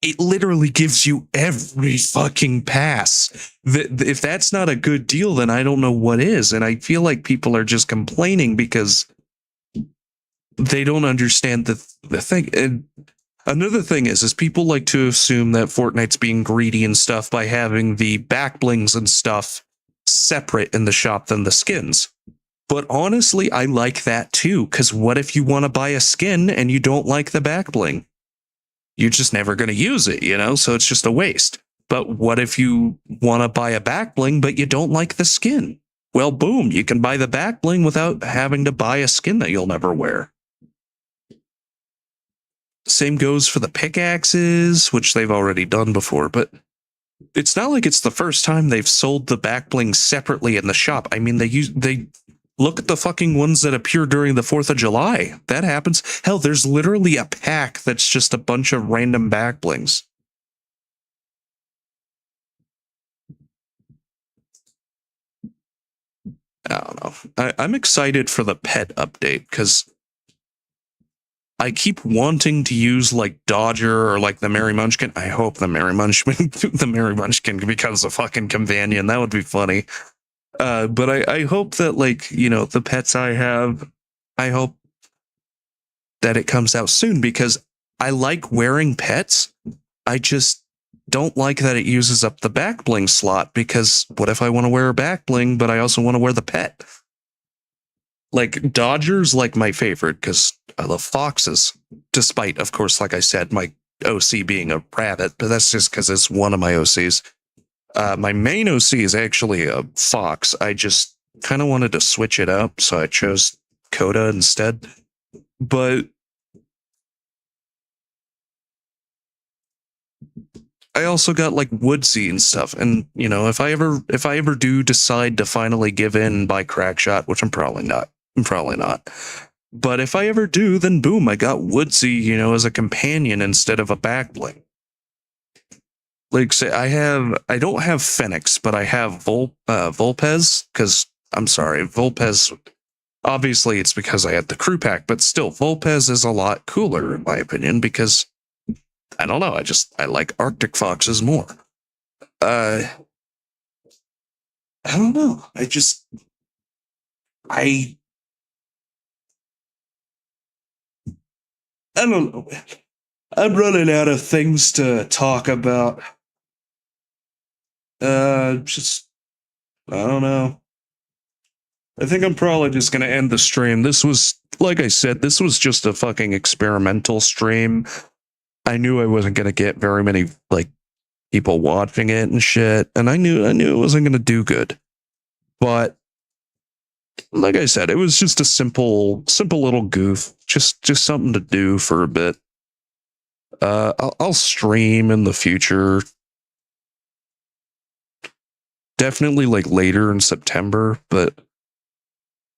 it literally gives you every fucking pass. If that's not a good deal, then I don't know what is. And I feel like people are just complaining because they don't understand the thing. And another thing is people like to assume that Fortnite's being greedy and stuff by having the back blings and stuff separate in the shop than the skins. But honestly, I like that too, because what if you want to buy a skin and you don't like the back bling? You're just never going to use it, you know? So it's just a waste. But what if you want to buy a back bling, but you don't like the skin? Well, boom, you can buy the back bling without having to buy a skin that you'll never wear. Same goes for the pickaxes, which they've already done before, but it's not like it's the first time they've sold the back bling separately in the shop. I mean, they look at the fucking ones that appear during the 4th of July. That happens. Hell, there's literally a pack that's just a bunch of random back blings. I don't know. I'm excited for the pet update because I keep wanting to use like Dodger or like the Merry Munchkin. I hope the Merry Munchkin becomes a fucking companion. That would be funny. But I hope that, like, you know, the pets I have, I hope that it comes out soon because I like wearing pets. I just don't like that it uses up the back bling slot because what if I want to wear a back bling, but I also want to wear the pet? Like, Dodger's like my favorite because I love foxes, despite, of course, like I said, my OC being a rabbit, but that's just because it's one of my OCs. My main OC is actually a fox. I just kind of wanted to switch it up, so I chose Coda instead. But I also got like Woodsy and stuff. And you know, if I ever do decide to finally give in by Crackshot, which I'm probably not. But if I ever do, then boom, I got Woodsy, you know, as a companion instead of a back bling. Like, say, I don't have Phoenix, but I have Vulpez, because, I'm sorry, Vulpez, obviously it's because I had the crew pack, but still, Vulpez is a lot cooler, in my opinion, because, I don't know, I like Arctic Foxes more. I don't know, I don't know. I'm running out of things to talk about. I don't know. I think I'm probably just going to end the stream. This was, like I said, this was just a fucking experimental stream. I knew I wasn't going to get very many, like, people watching it and shit, and I knew it wasn't going to do good. But, like I said, it was just a simple little goof. Just something to do for a bit. I'll stream in the future. Definitely like later in September, but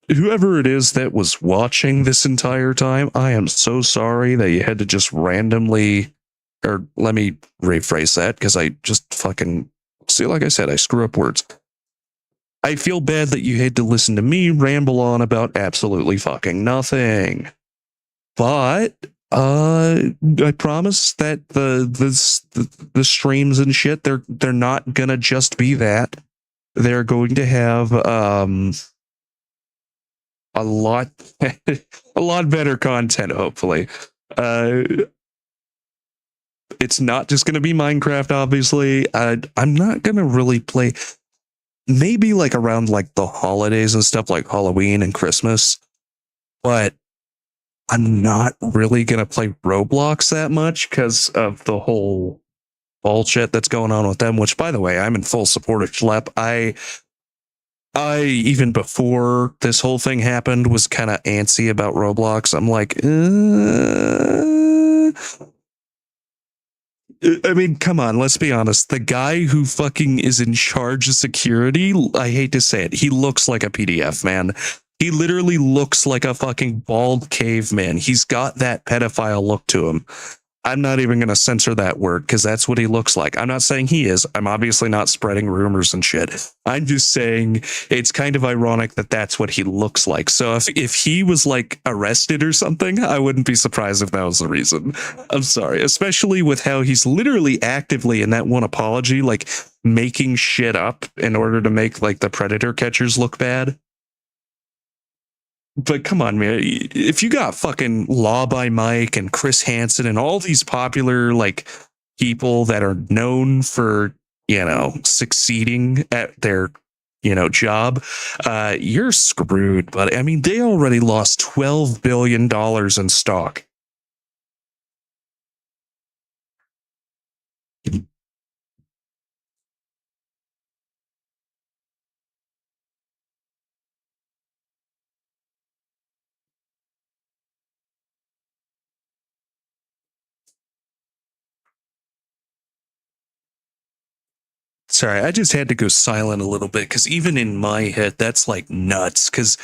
whoever it is that was watching this entire time, I am so sorry that you had to just randomly, or let me rephrase that because I just fucking, see, like I said, I screw up words. I feel bad that you had to listen to me ramble on about absolutely fucking nothing. But I promise that the streams and shit, they're not gonna just be that. They're going to have a lot better content, hopefully. It's not just gonna be Minecraft, obviously. I'm not gonna really play, maybe like around like the holidays and stuff, like Halloween and Christmas, but I'm not really going to play Roblox that much because of the whole bullshit that's going on with them, which, by the way, I'm in full support of Schlep. I even before this whole thing happened, was kind of antsy about Roblox. I'm like, I mean, come on, let's be honest. The guy who fucking is in charge of security, I hate to say it, he looks like a PDF, man. He literally looks like a fucking bald caveman. He's got that pedophile look to him. I'm not even going to censor that word because that's what he looks like. I'm not saying he is. I'm obviously not spreading rumors and shit. I'm just saying it's kind of ironic that that's what he looks like. So if he was like arrested or something, I wouldn't be surprised if that was the reason. I'm sorry, especially with how he's literally actively in that one apology, like making shit up in order to make like the predator catchers look bad. But come on, man. If you got fucking Law by Mike and Chris Hansen and all these popular like people that are known for, succeeding at their, job, you're screwed. But I mean, they already lost $12 billion in stock. Sorry, I just had to go silent a little bit because even in my head, that's like nuts. Because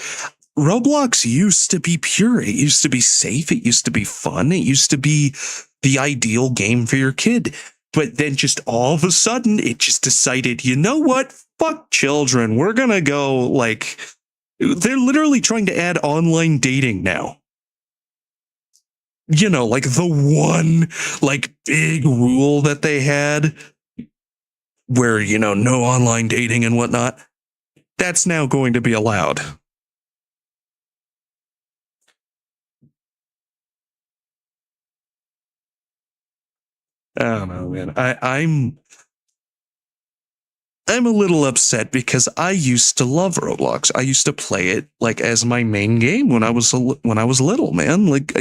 Roblox used to be pure. It used to be safe. It used to be fun. It used to be the ideal game for your kid. But then just all of a sudden, it just decided, you know what? Fuck children. We're going to go like, they're literally trying to add online dating now. Like the one like big rule that they had where, no online dating and whatnot, that's now going to be allowed. I don't know, man. I'm a little upset because I used to love Roblox. I used to play it like as my main game when I was little, man. Like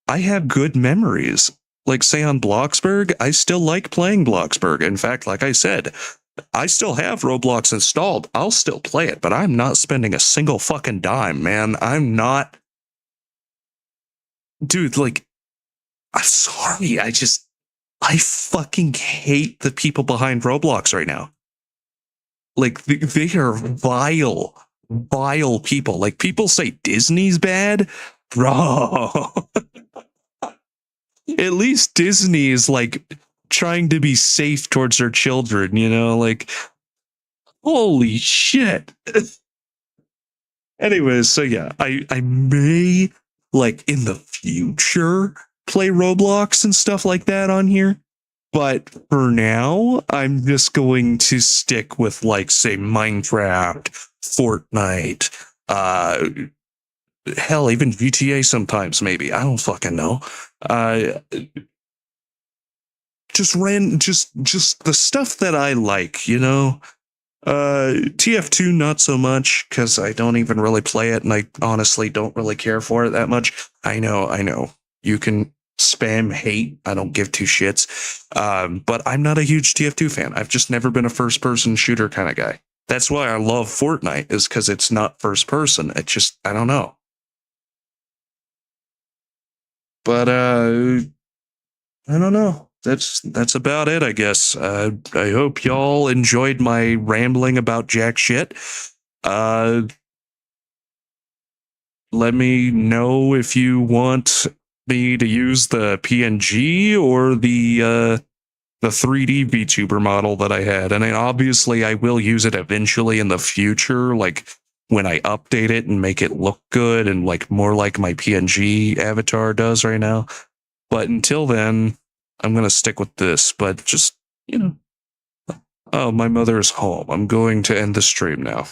I have good memories. Like say on Bloxburg, I still like playing Bloxburg. In fact, like I said, I still have Roblox installed. I'll still play it, but I'm not spending a single fucking dime, man. I'm not. Dude, like, I'm sorry. I fucking hate the people behind Roblox right now. Like, they are vile, vile people. Like, people say Disney's bad. Bro. At least Disney is like trying to be safe towards their children, like holy shit. Anyways, so yeah, I may like in the future play Roblox and stuff like that on here. But for now, I'm just going to stick with like say Minecraft, Fortnite, hell, even GTA sometimes, maybe. I don't fucking know. Just the stuff that I like, TF2 not so much because I don't even really play it and I honestly don't really care for it that much. I know. You can spam hate. I don't give two shits. But I'm not a huge TF2 fan. I've just never been a first person shooter kind of guy. That's why I love Fortnite is because it's not first person. It just, I don't know. But I don't know. That's about it, I guess. I hope y'all enjoyed my rambling about jack shit. Let me know if you want me to use the PNG or the 3D VTuber model that I had. And obviously I will use it eventually in the future, like when I update it and make it look good and like more like my PNG avatar does right now. But until then, I'm going to stick with this, but just, oh, my mother is home. I'm going to end the stream now.